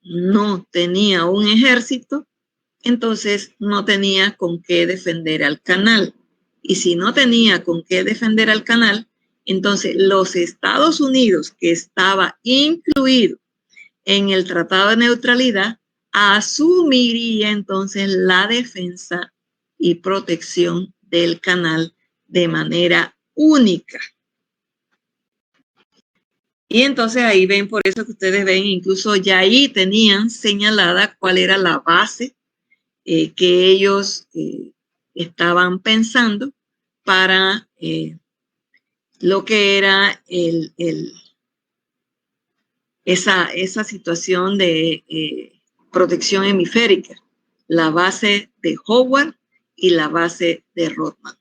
no tenía un ejército, entonces no tenía con qué defender al canal. Y si no tenía con qué defender al canal, entonces los Estados Unidos, que estaba incluido en el Tratado de Neutralidad, asumiría entonces la defensa y protección del canal de manera única. Y entonces ahí ven, por eso que ustedes ven, incluso ya ahí tenían señalada cuál era la base que ellos estaban pensando para lo que era esa situación de protección hemisférica, la base de Howard y la base de Rodman,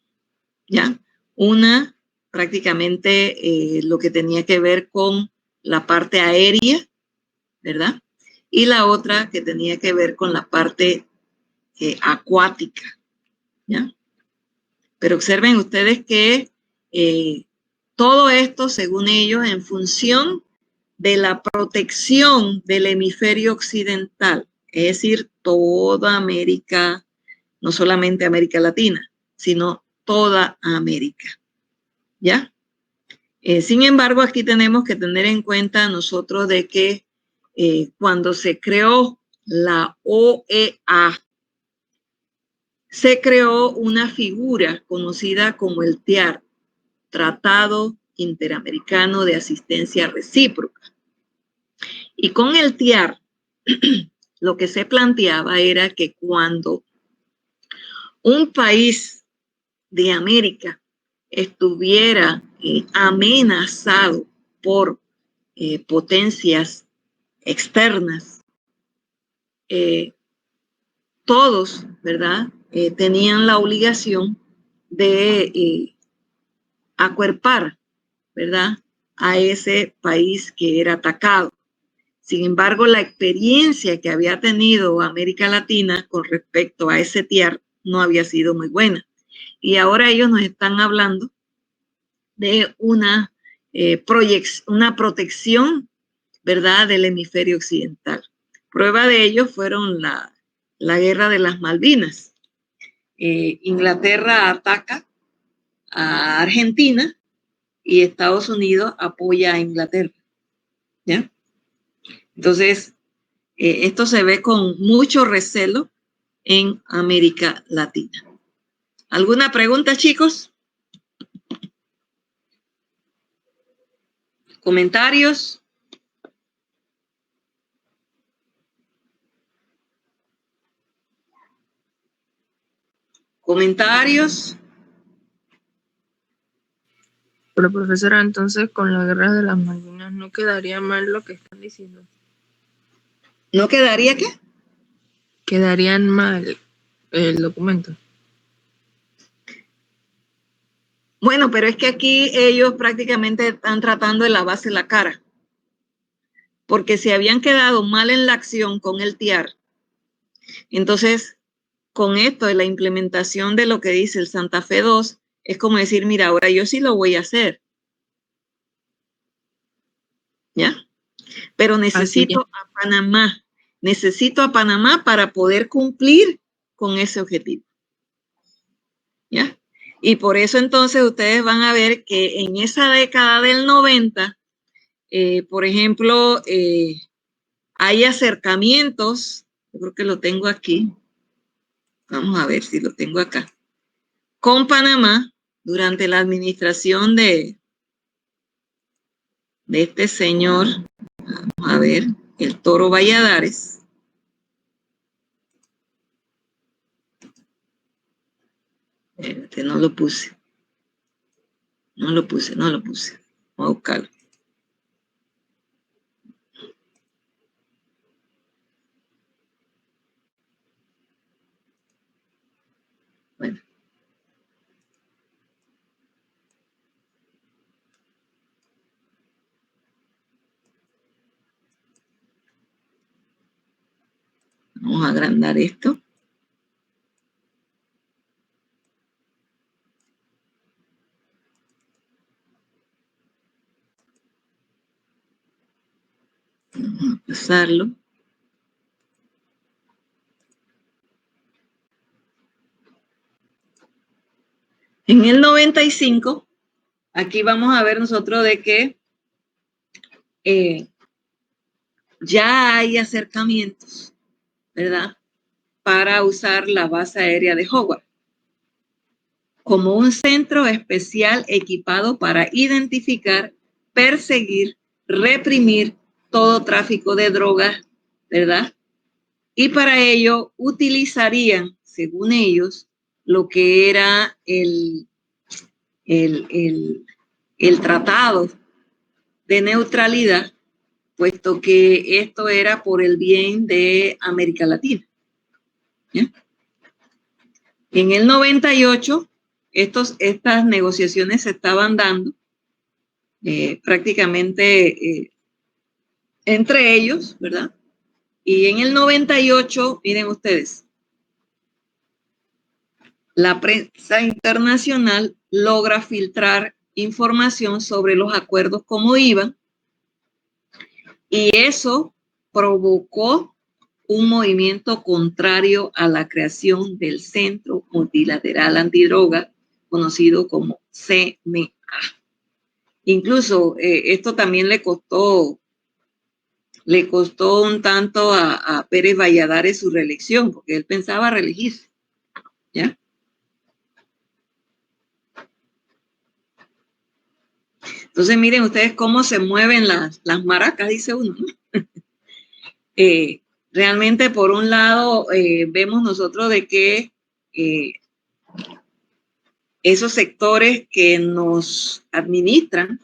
¿ya? Una prácticamente lo que tenía que ver con la parte aérea, ¿verdad? Y la otra que tenía que ver con la parte acuática, ¿ya? Pero observen ustedes que todo esto, según ellos, en función de la protección del hemisferio occidental, es decir, toda América no solamente América Latina, sino toda América. ¿Ya? Sin embargo, aquí tenemos que tener en cuenta nosotros de que cuando se creó la OEA, se creó una figura conocida como el TIAR, Tratado Interamericano de Asistencia Recíproca. Y con el TIAR, lo que se planteaba era que cuando un país de América estuviera amenazado por potencias externas, todos, ¿verdad? Tenían la obligación de acuerpar, ¿verdad?, a ese país que era atacado. Sin embargo, la experiencia que había tenido América Latina con respecto a ese TIAR no había sido muy buena. Y ahora ellos nos están hablando de una protección, ¿verdad?, del hemisferio occidental. Prueba de ello fueron la guerra de las Malvinas. Inglaterra ataca a Argentina y Estados Unidos apoya a Inglaterra. ¿Ya? Entonces, esto se ve con mucho recelo en América Latina. ¿Alguna pregunta, chicos? ¿Comentarios? ¿Comentarios? Pero profesora, entonces con la guerra de las Malvinas no quedaría mal lo que están diciendo. ¿No quedaría qué? Quedarían mal el documento. Bueno, pero es que aquí ellos prácticamente están tratando de lavarse la cara. Porque se habían quedado mal en la acción con el TIAR. Entonces, con esto de la implementación de lo que dice el Santa Fe 2, es como decir, mira, ahora yo sí lo voy a hacer. ¿Ya? Pero necesito a Panamá. Necesito a Panamá para poder cumplir con ese objetivo. ¿Ya? Y por eso entonces ustedes van a ver que en esa década del 90, por ejemplo, hay acercamientos, yo creo que lo tengo aquí, vamos a ver si lo tengo acá, con Panamá durante la administración de este señor, vamos a ver, el Toro Valladares. No lo puse. Vamos a buscarlo. Bueno. Vamos a agrandar esto. Vamos a pasarlo. En el 95, aquí vamos a ver nosotros de que ya hay acercamientos, ¿verdad?, para usar la base aérea de Howard como un centro especial equipado para identificar, perseguir, reprimir todo tráfico de drogas, ¿verdad? Y para ello utilizarían, según ellos, lo que era el tratado de neutralidad, puesto que esto era por el bien de América Latina. ¿Ya? En el 98, estas negociaciones se estaban dando prácticamente entre ellos, ¿verdad? Y en el 98, miren ustedes, la prensa internacional logra filtrar información sobre los acuerdos cómo iban, y eso provocó un movimiento contrario a la creación del Centro Multilateral Antidroga, conocido como CMA. Incluso esto también le costó un tanto a Pérez Valladares su reelección, porque él pensaba reelegirse, ¿ya? Entonces miren ustedes cómo se mueven las maracas, dice uno, ¿no? Realmente por un lado vemos nosotros de que esos sectores que nos administran,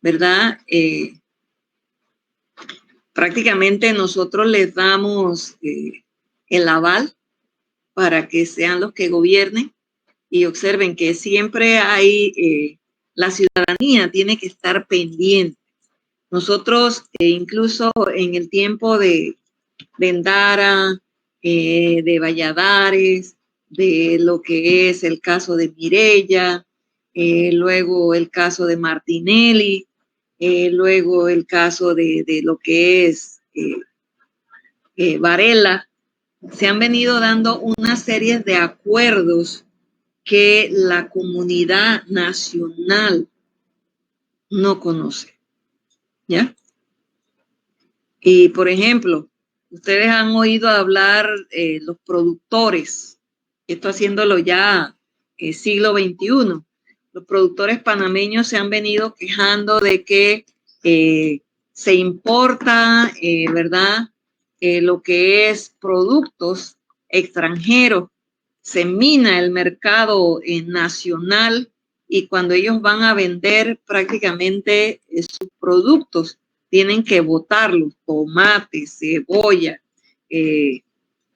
¿verdad? Prácticamente nosotros les damos el aval para que sean los que gobiernen, y observen que siempre hay, la ciudadanía tiene que estar pendiente. Nosotros incluso en el tiempo de Endara, de Valladares, de lo que es el caso de Mireya, luego el caso de Martinelli, luego el caso de lo que es Varela, se han venido dando una serie de acuerdos que la comunidad nacional no conoce, ¿ya? Y, por ejemplo, ustedes han oído hablar los productores, esto haciéndolo ya siglo XXI, los productores panameños se han venido quejando de que se importa, ¿verdad? Lo que es productos extranjeros, se mina el mercado nacional, y cuando ellos van a vender prácticamente sus productos, tienen que botarlos, tomate, cebolla,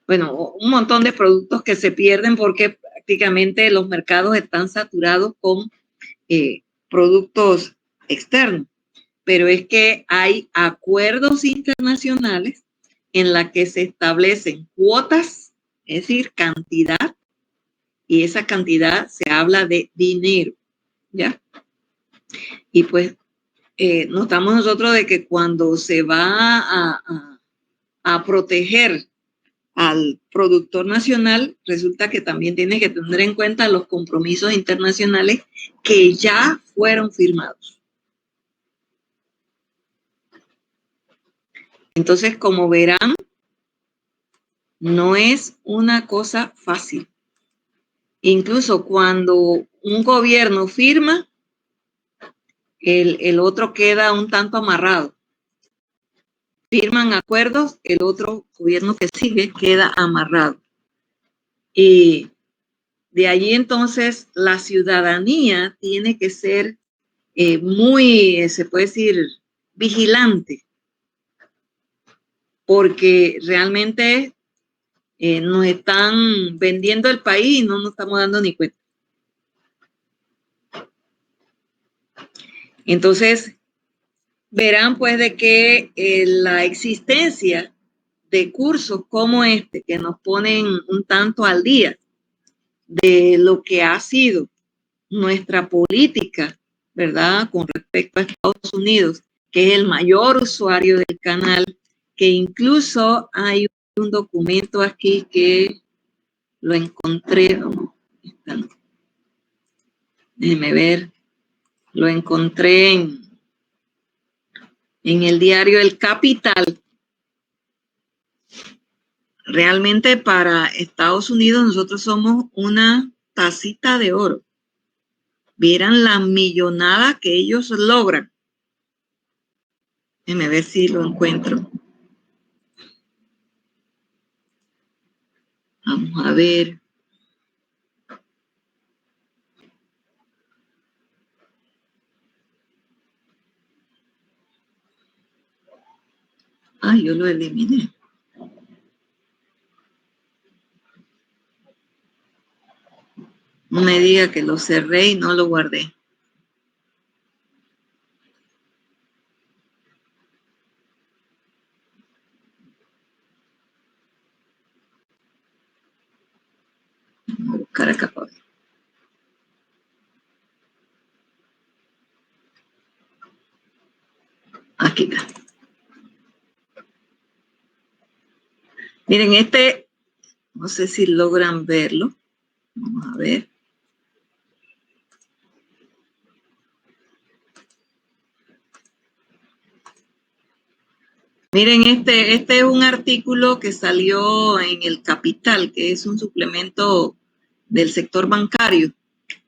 bueno, un montón de productos que se pierden porque prácticamente los mercados están saturados con productos externos. Pero es que hay acuerdos internacionales en la que se establecen cuotas, es decir, cantidad, y esa cantidad se habla de dinero, ¿ya? Y pues notamos nosotros de que cuando se va a proteger al productor nacional, resulta que también tiene que tener en cuenta los compromisos internacionales que ya fueron firmados. Entonces, como verán, no es una cosa fácil. Incluso cuando un gobierno firma, el otro queda un tanto amarrado. Firman acuerdos, el otro gobierno que sigue queda amarrado. Y de allí entonces la ciudadanía tiene que ser muy, se puede decir, vigilante, porque realmente nos están vendiendo el país y no nos estamos dando ni cuenta. Entonces, verán pues de que la existencia de cursos como este, que nos ponen un tanto al día de lo que ha sido nuestra política, ¿verdad? Con respecto a Estados Unidos, que es el mayor usuario del canal, que incluso hay un documento aquí que lo encontré, no, déjenme ver, lo encontré en el diario El Capital. Realmente para Estados Unidos nosotros somos una tacita de oro. Vieran la millonada que ellos logran. Déjenme ver si lo encuentro. Vamos a ver. Ay, yo lo eliminé. No me diga que lo cerré y no lo guardé. Vamos a buscar acá. Aquí está. Miren, no sé si logran verlo. Vamos a ver. Miren, este es un artículo que salió en El Capital, que es un suplemento del sector bancario.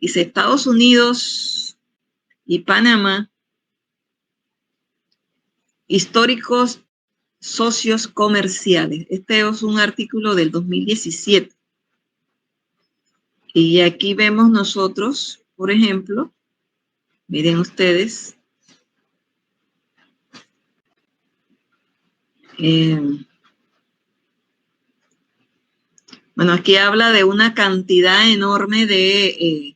Dice, Estados Unidos y Panamá, históricos socios comerciales. Este es un artículo del 2017. Y aquí vemos nosotros, por ejemplo, miren ustedes, bueno, aquí habla de una cantidad enorme de,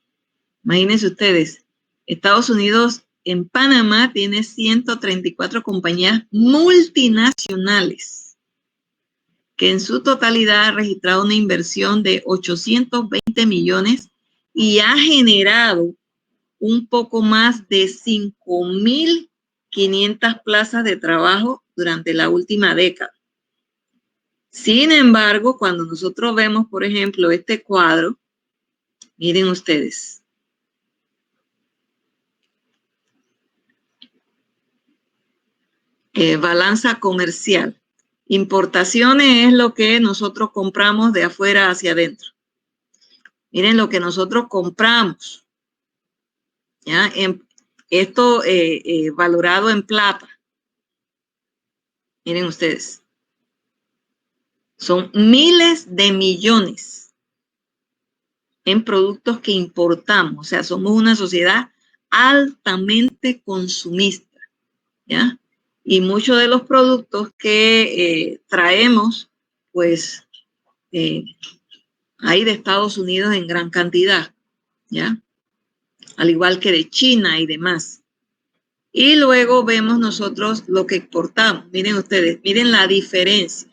imagínense ustedes, Estados Unidos en Panamá tiene 134 compañías multinacionales que en su totalidad ha registrado una inversión de 820 millones y ha generado un poco más de 5.500 plazas de trabajo durante la última década. Sin embargo, cuando nosotros vemos, por ejemplo, este cuadro, miren ustedes. Balanza comercial. Importaciones es lo que nosotros compramos de afuera hacia adentro. Miren lo que nosotros compramos. ¿Ya? Esto valorado en plata. Miren ustedes. Son miles de millones en productos que importamos. O sea, somos una sociedad altamente consumista. ¿Ya? Y muchos de los productos que traemos, pues, hay de Estados Unidos en gran cantidad, ¿ya? Al igual que de China y demás. Y luego vemos nosotros lo que exportamos. Miren ustedes, miren la diferencia.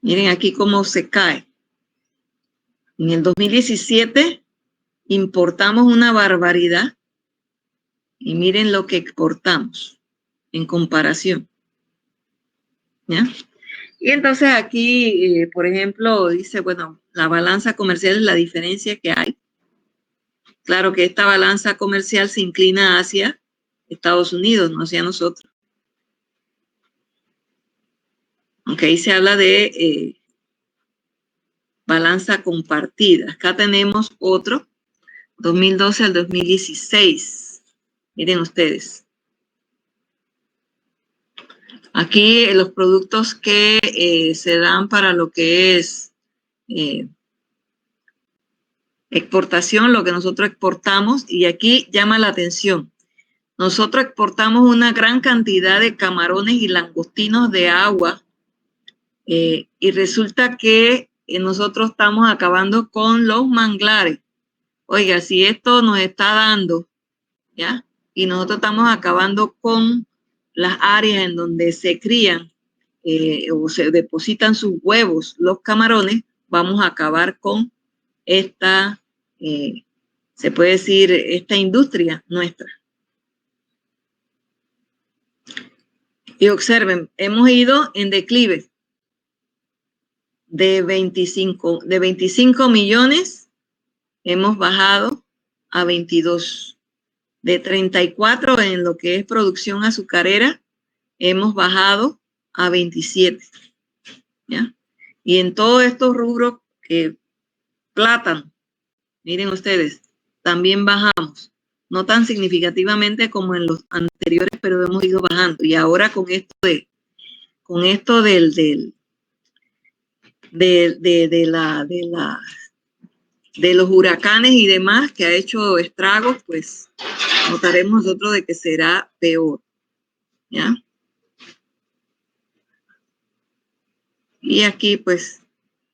Miren aquí cómo se cae. En el 2017 importamos una barbaridad y miren lo que exportamos en comparación. ¿Ya? Y entonces aquí, por ejemplo, dice, bueno, la balanza comercial es la diferencia que hay. Claro que esta balanza comercial se inclina hacia Estados Unidos, no hacia nosotros. Aunque ahí se habla de balanza compartida. Acá tenemos otro, 2012 al 2016. Miren ustedes. Aquí los productos que se dan para lo que es exportación, lo que nosotros exportamos, y aquí llama la atención. Nosotros exportamos una gran cantidad de camarones y langostinos de agua y resulta que nosotros estamos acabando con los manglares. Oiga, si esto nos está dando, ¿ya? Y nosotros estamos acabando con las áreas en donde se crían o se depositan sus huevos los camarones, vamos a acabar con esta, se puede decir, esta industria nuestra. Y observen, hemos ido en declive de 25 millones, hemos bajado a 22. De 34 en lo que es producción azucarera, hemos bajado a 27. ¿Ya? Y en todos estos rubros, plátano, miren ustedes, también bajamos. No tan significativamente como en los anteriores, pero hemos ido bajando. Y ahora con esto de los huracanes y demás que ha hecho estragos, pues notaremos nosotros de que será peor. ¿Ya? Y aquí pues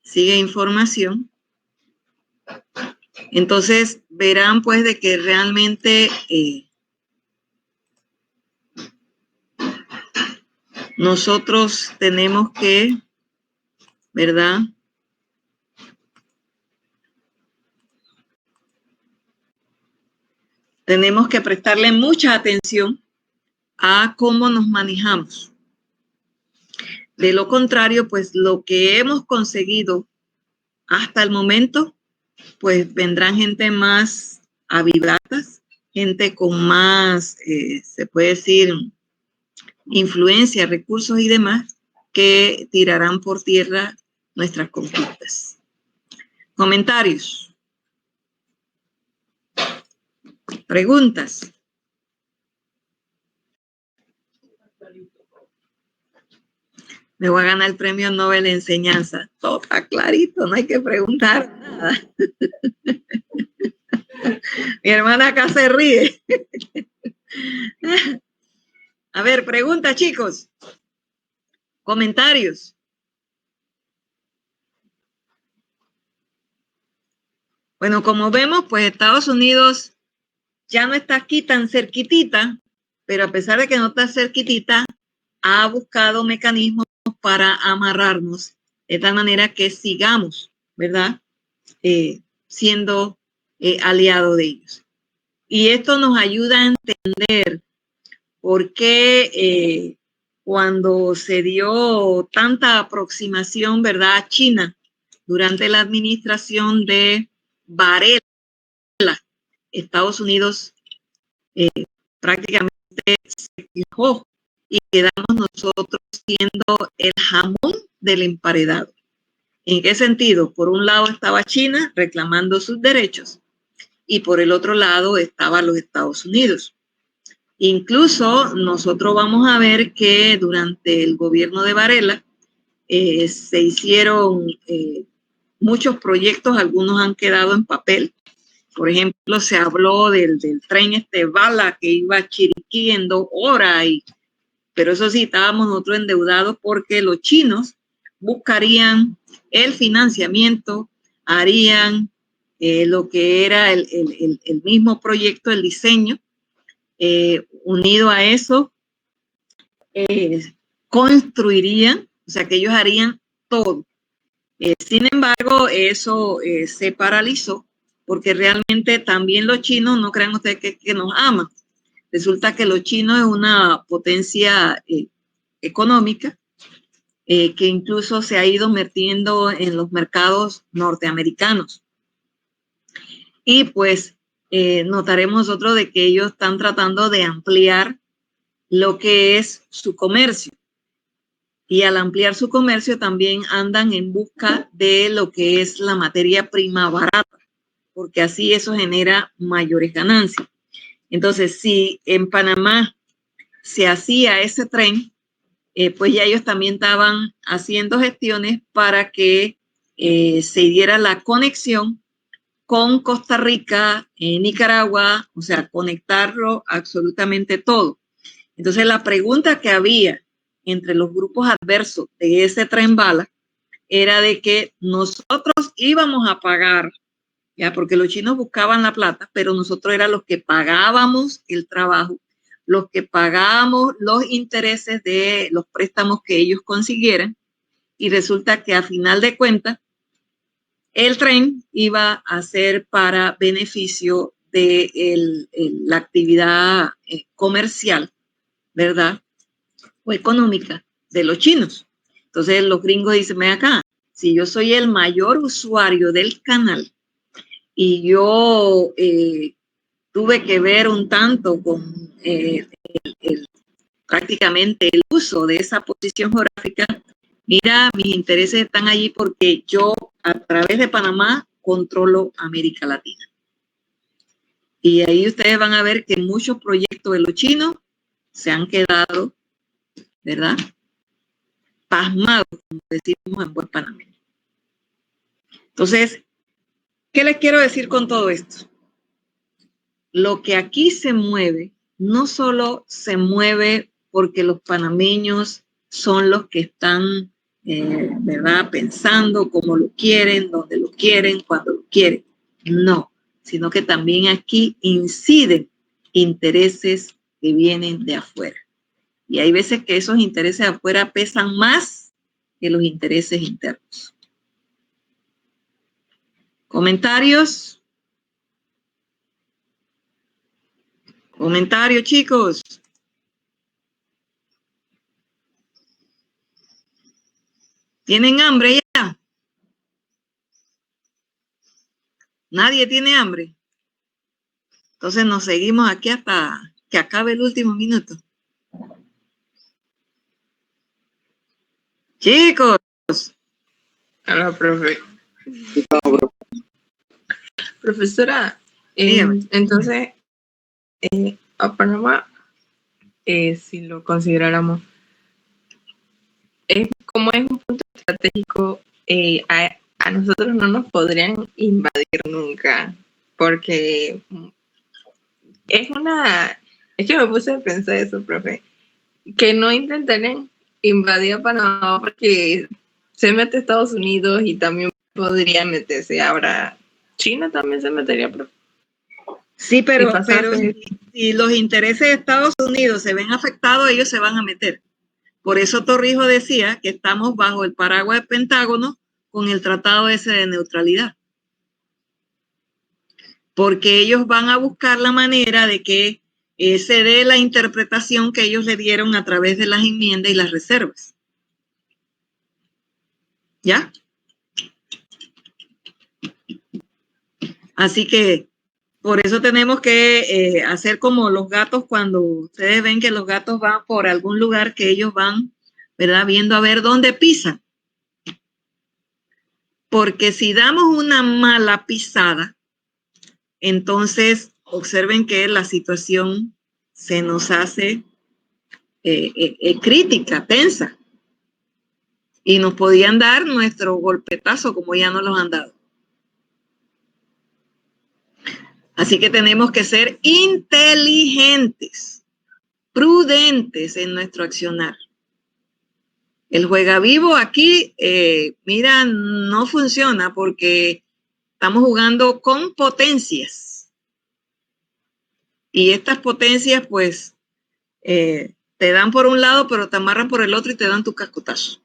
sigue información. Entonces verán pues de que realmente nosotros tenemos que, ¿verdad? Tenemos que prestarle mucha atención a cómo nos manejamos. De lo contrario, pues lo que hemos conseguido hasta el momento, pues vendrán gente más avivadas, gente con más, se puede decir, influencia, recursos y demás, que tirarán por tierra nuestras conquistas. Comentarios. Preguntas. Me voy a ganar el premio Nobel de Enseñanza. Todo está clarito, no hay que preguntar nada. Mi hermana acá se ríe. A ver, preguntas, chicos. Comentarios. Bueno, como vemos, pues Estados Unidos ya no está aquí tan cerquitita, pero a pesar de que no está cerquitita, ha buscado mecanismos para amarrarnos de tal manera que sigamos, ¿verdad? Siendo aliado de ellos. Y esto nos ayuda a entender por qué cuando se dio tanta aproximación, ¿verdad?, a China durante la administración de Varela, Estados Unidos prácticamente se quejó y quedamos nosotros siendo el jamón del emparedado. ¿En qué sentido? Por un lado estaba China reclamando sus derechos y por el otro lado estaban los Estados Unidos. Incluso nosotros vamos a ver que durante el gobierno de Varela se hicieron muchos proyectos, algunos han quedado en papel. Por ejemplo, se habló del tren bala que iba a Chiriquí en 2 horas, pero eso sí, estábamos nosotros endeudados porque los chinos buscarían el financiamiento, harían lo que era el mismo proyecto, el diseño, unido a eso, construirían, o sea que ellos harían todo. Sin embargo, eso se paralizó porque realmente también los chinos, no crean ustedes que nos aman. Resulta que los chinos es una potencia económica que incluso se ha ido metiendo en los mercados norteamericanos. Y pues notaremos nosotros de que ellos están tratando de ampliar lo que es su comercio. Y al ampliar su comercio también andan en busca de lo que es la materia prima barata, porque así eso genera mayores ganancias. Entonces, si en Panamá se hacía ese tren, pues ya ellos también estaban haciendo gestiones para que se diera la conexión con Costa Rica, Nicaragua, o sea, conectarlo absolutamente todo. Entonces, la pregunta que había entre los grupos adversos de ese tren bala era de que nosotros íbamos a pagar, ya, porque los chinos buscaban la plata, pero nosotros éramos los que pagábamos el trabajo, los que pagábamos los intereses de los préstamos que ellos consiguieran, y resulta que a final de cuentas el tren iba a ser para beneficio de la actividad comercial, ¿verdad?, o económica de los chinos. Entonces los gringos dicen, ven acá, si yo soy el mayor usuario del canal y yo tuve que ver un tanto con prácticamente el uso de esa posición geográfica, mira, mis intereses están allí porque yo a través de Panamá controlo América Latina. Y ahí ustedes van a ver que muchos proyectos de los chinos se han quedado, ¿verdad?, pasmados, como decimos en buen panameño. Entonces, ¿qué les quiero decir con todo esto? Lo que aquí se mueve, no solo se mueve porque los panameños son los que están, ¿verdad?, pensando cómo lo quieren, dónde lo quieren, cuándo lo quieren. No, sino que también aquí inciden intereses que vienen de afuera. Y hay veces que esos intereses de afuera pesan más que los intereses internos. ¿Comentarios? Comentarios, chicos. ¿Tienen hambre ya? ¿Nadie tiene hambre? Entonces nos seguimos aquí hasta que acabe el último minuto. Chicos. Hola, profe. Profesora, Dígame. entonces, a Panamá, si lo consideráramos, como es un punto estratégico, a nosotros no nos podrían invadir nunca, porque es que me puse a pensar eso, profe, que no intentarían invadir a Panamá porque se mete Estados Unidos y también podría meterse ahora. China también se metería, profe. Sí, pero pasaje. si los intereses de Estados Unidos se ven afectados, ellos se van a meter. Por eso Torrijos decía que estamos bajo el paraguas del Pentágono con el tratado ese de neutralidad. Porque ellos van a buscar la manera de que se dé la interpretación que ellos le dieron a través de las enmiendas y las reservas. ¿Ya? Así que por eso tenemos que hacer como los gatos cuando ustedes ven que los gatos van por algún lugar que ellos van, ¿verdad? Viendo a ver dónde pisan. Porque si damos una mala pisada, entonces observen que la situación se nos hace crítica, tensa. Y nos podían dar nuestro golpetazo como ya nos los han dado. Así que tenemos que ser inteligentes, prudentes en nuestro accionar. El juega vivo aquí, mira, no funciona porque estamos jugando con potencias. Y estas potencias, pues, te dan por un lado, pero te amarran por el otro y te dan tu cascotazo.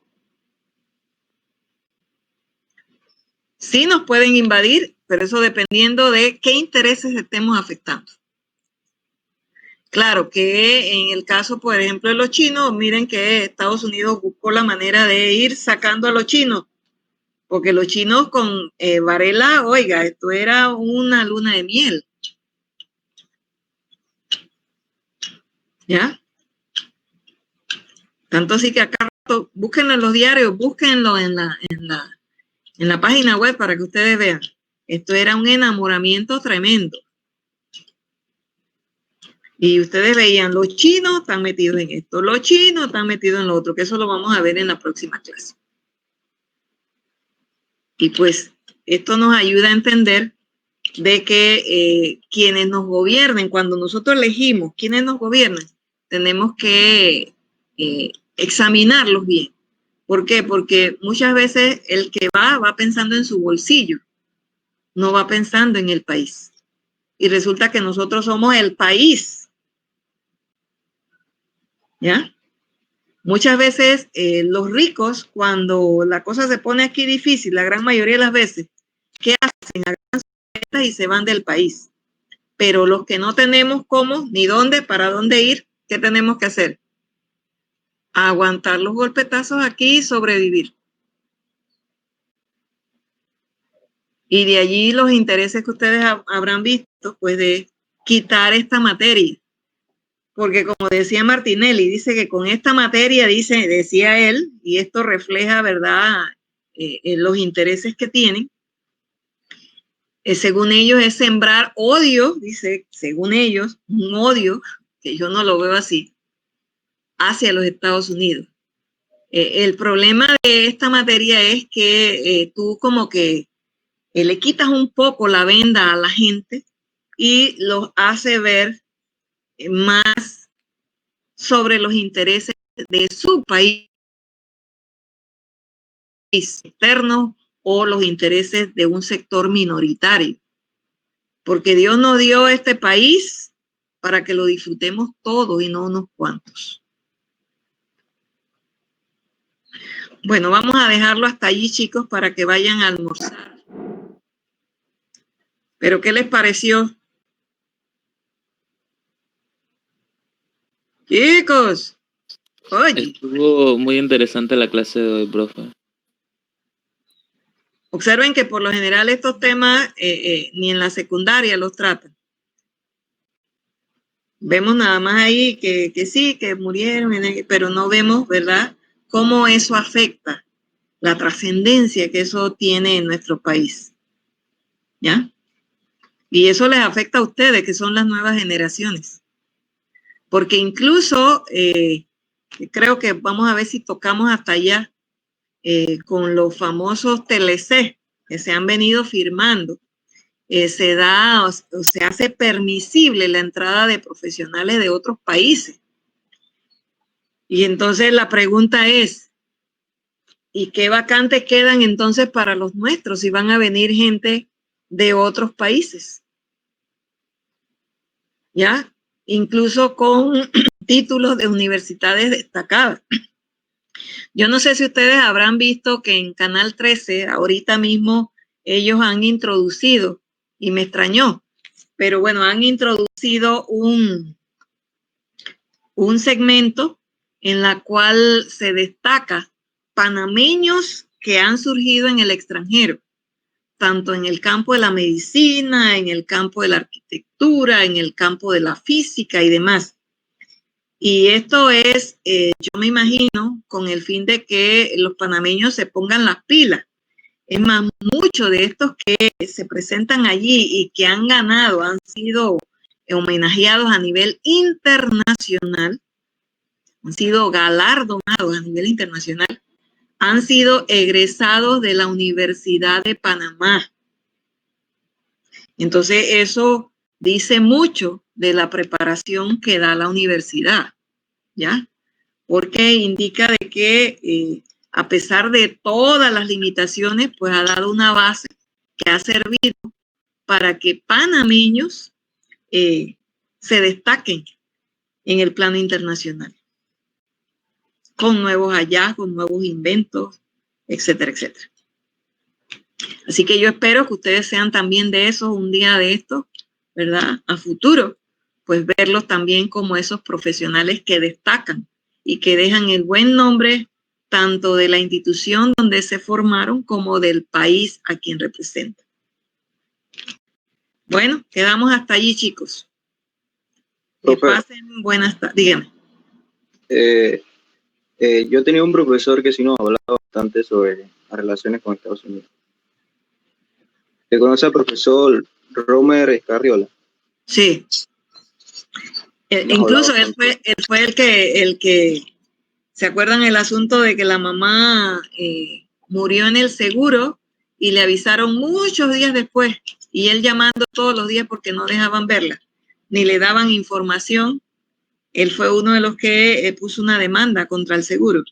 Sí nos pueden invadir, pero eso dependiendo de qué intereses estemos afectando. Claro que en el caso, por ejemplo, de los chinos, miren que Estados Unidos buscó la manera de ir sacando a los chinos, porque los chinos con Varela, oiga, esto era una luna de miel. ¿Ya? Tanto así que acá, búsquenlo en los diarios, búsquenlo en la página web para que ustedes vean. Esto era un enamoramiento tremendo. Y ustedes veían, los chinos están metidos en esto, los chinos están metidos en lo otro, que eso lo vamos a ver en la próxima clase. Y pues esto nos ayuda a entender de que quienes nos gobiernen, cuando nosotros elegimos quienes nos gobiernan, tenemos que examinarlos bien. ¿Por qué? Porque muchas veces el que va pensando en su bolsillo, no va pensando en el país. Y resulta que nosotros somos el país. ¿Ya? Muchas veces los ricos, cuando la cosa se pone aquí difícil, la gran mayoría de las veces, ¿qué hacen? Agarran sus maletas y se van del país. Pero los que no tenemos cómo, ni dónde, para dónde ir, ¿qué tenemos que hacer? Aguantar los golpetazos aquí y sobrevivir. Y de allí los intereses que ustedes habrán visto, pues de quitar esta materia. Porque como decía Martinelli, dice que con esta materia, decía él, y esto refleja, ¿verdad?, los intereses que tienen. Según ellos es sembrar odio, dice, según ellos, un odio, que yo no lo veo así, hacia los Estados Unidos. El problema de esta materia es que tú como que le quitas un poco la venda a la gente y los hace ver más sobre los intereses de su país externo o los intereses de un sector minoritario. Porque Dios nos dio este país para que lo disfrutemos todos y no unos cuantos. Bueno, vamos a dejarlo hasta allí, chicos, para que vayan a almorzar. ¿Pero qué les pareció? Chicos, oye. Estuvo muy interesante la clase de hoy, profe. Observen que por lo general estos temas ni en la secundaria los tratan. Vemos nada más ahí que sí, que murieron, pero no vemos, ¿verdad?, cómo eso afecta la trascendencia que eso tiene en nuestro país. ¿Ya? Y eso les afecta a ustedes, que son las nuevas generaciones. Porque incluso creo que vamos a ver si tocamos hasta allá con los famosos TLC que se han venido firmando. Se da o se hace permisible la entrada de profesionales de otros países. Y entonces la pregunta es, ¿y qué vacantes quedan entonces para los nuestros si van a venir gente de otros países? ¿Ya? Incluso con títulos de universidades destacadas. Yo no sé si ustedes habrán visto que en Canal 13, ahorita mismo, ellos han introducido, y me extrañó, pero bueno, han introducido un segmento en la cual se destaca panameños que han surgido en el extranjero, tanto en el campo de la medicina, en el campo de la arquitectura, en el campo de la física y demás. Y esto es, yo me imagino, con el fin de que los panameños se pongan las pilas. Es más, muchos de estos que se presentan allí y que han ganado, han sido homenajeados a nivel internacional, han sido galardonados a nivel internacional, han sido egresados de la Universidad de Panamá. Entonces, eso dice mucho de la preparación que da la universidad, ¿ya? Porque indica de que a pesar de todas las limitaciones, pues ha dado una base que ha servido para que panameños se destaquen en el plano internacional, con nuevos hallazgos, nuevos inventos, etcétera, etcétera. Así que yo espero que ustedes sean también de esos un día de estos, ¿verdad? A futuro, pues verlos también como esos profesionales que destacan y que dejan el buen nombre tanto de la institución donde se formaron como del país a quien representan. Bueno, quedamos hasta allí, chicos. Que pasen buenas tardes. Dígame. Yo tenía un profesor que sí nos hablaba bastante sobre las relaciones con Estados Unidos. ¿Te conoce al profesor Romer Escarriola? Sí. Incluso él fue el que, ¿se acuerdan el asunto de que la mamá murió en el seguro y le avisaron muchos días después y él llamando todos los días porque no dejaban verla, ni le daban información? Él fue uno de los que puso una demanda contra el seguro.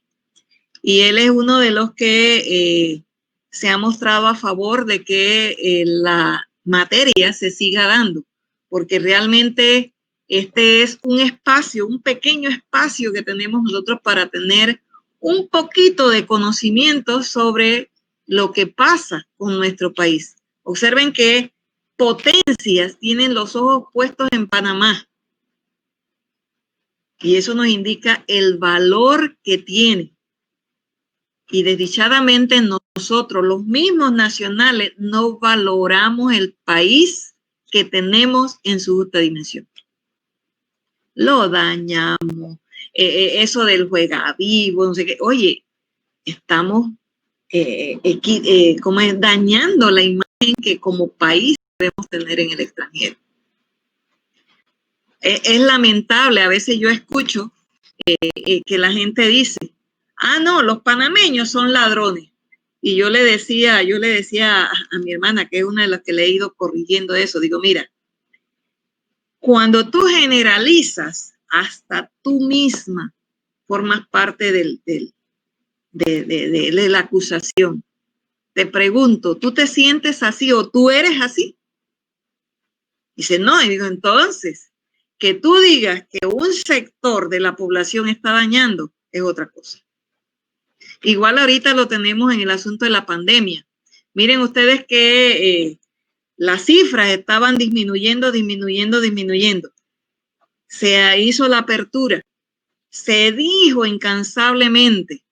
Y él es uno de los que se ha mostrado a favor de que la materia se siga dando, porque realmente este es un espacio, un pequeño espacio que tenemos nosotros para tener un poquito de conocimiento sobre lo que pasa con nuestro país. Observen que potencias tienen los ojos puestos en Panamá. Y eso nos indica el valor que tiene. Y desdichadamente nosotros, los mismos nacionales, no valoramos el país que tenemos en su justa dimensión. Lo dañamos. Eso del juega vivo, no sé qué. Oye, estamos como es, dañando la imagen que como país debemos tener en el extranjero. Es lamentable, a veces yo escucho que la gente dice, ah, no, los panameños son ladrones. Y yo le decía a mi hermana, que es una de las que le he ido corrigiendo eso, digo, mira, cuando tú generalizas, hasta tú misma formas parte de la acusación. Te pregunto, ¿tú te sientes así o tú eres así? Dice, no, y digo, entonces, que tú digas que un sector de la población está dañando es otra cosa. Igual ahorita lo tenemos en el asunto de la pandemia. Miren ustedes que las cifras estaban disminuyendo. Se hizo la apertura. Se dijo incansablemente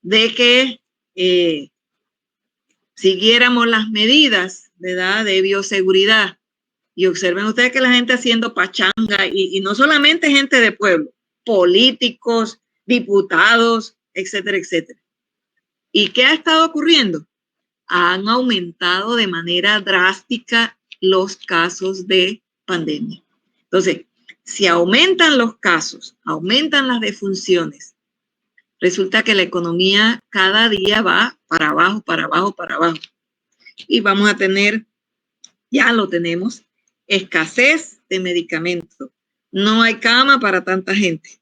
de que siguiéramos las medidas, ¿verdad?, de bioseguridad. Y observen ustedes que la gente haciendo pachanga, y no solamente gente de pueblo, políticos, diputados, etcétera, etcétera. ¿Y qué ha estado ocurriendo? Han aumentado de manera drástica los casos de pandemia. Entonces, si aumentan los casos, aumentan las defunciones, resulta que la economía cada día va para abajo, para abajo, para abajo. Y vamos a tener, ya lo tenemos, escasez de medicamentos. No hay cama para tanta gente.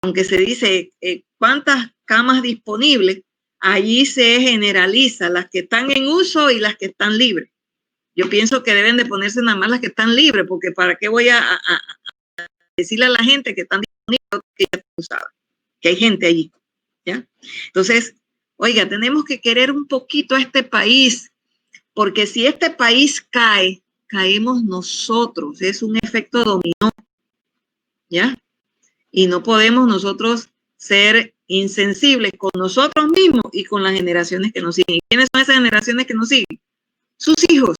Aunque se dice cuántas camas disponibles, allí se generaliza las que están en uso y las que están libres. Yo pienso que deben de ponerse nada más las que están libres, porque ¿para qué voy a decirle a la gente que están disponibles que ya tú sabes, que hay gente allí? ¿Ya? Entonces, oiga, tenemos que querer un poquito a este país, porque si este país cae, caemos nosotros. Es un efecto dominó, ¿ya? Y no podemos nosotros ser insensibles con nosotros mismos y con las generaciones que nos siguen. ¿Y quiénes son esas generaciones que nos siguen? Sus hijos,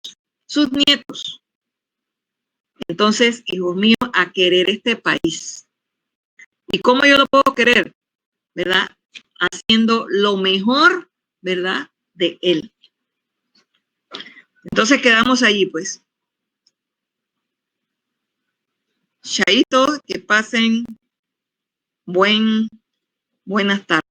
sus nietos. Entonces, hijos míos, a querer este país. ¿Y cómo yo lo puedo querer? ¿Verdad? Haciendo lo mejor, ¿verdad?, de él. Entonces quedamos allí, pues. Chaito, que pasen buenas tardes.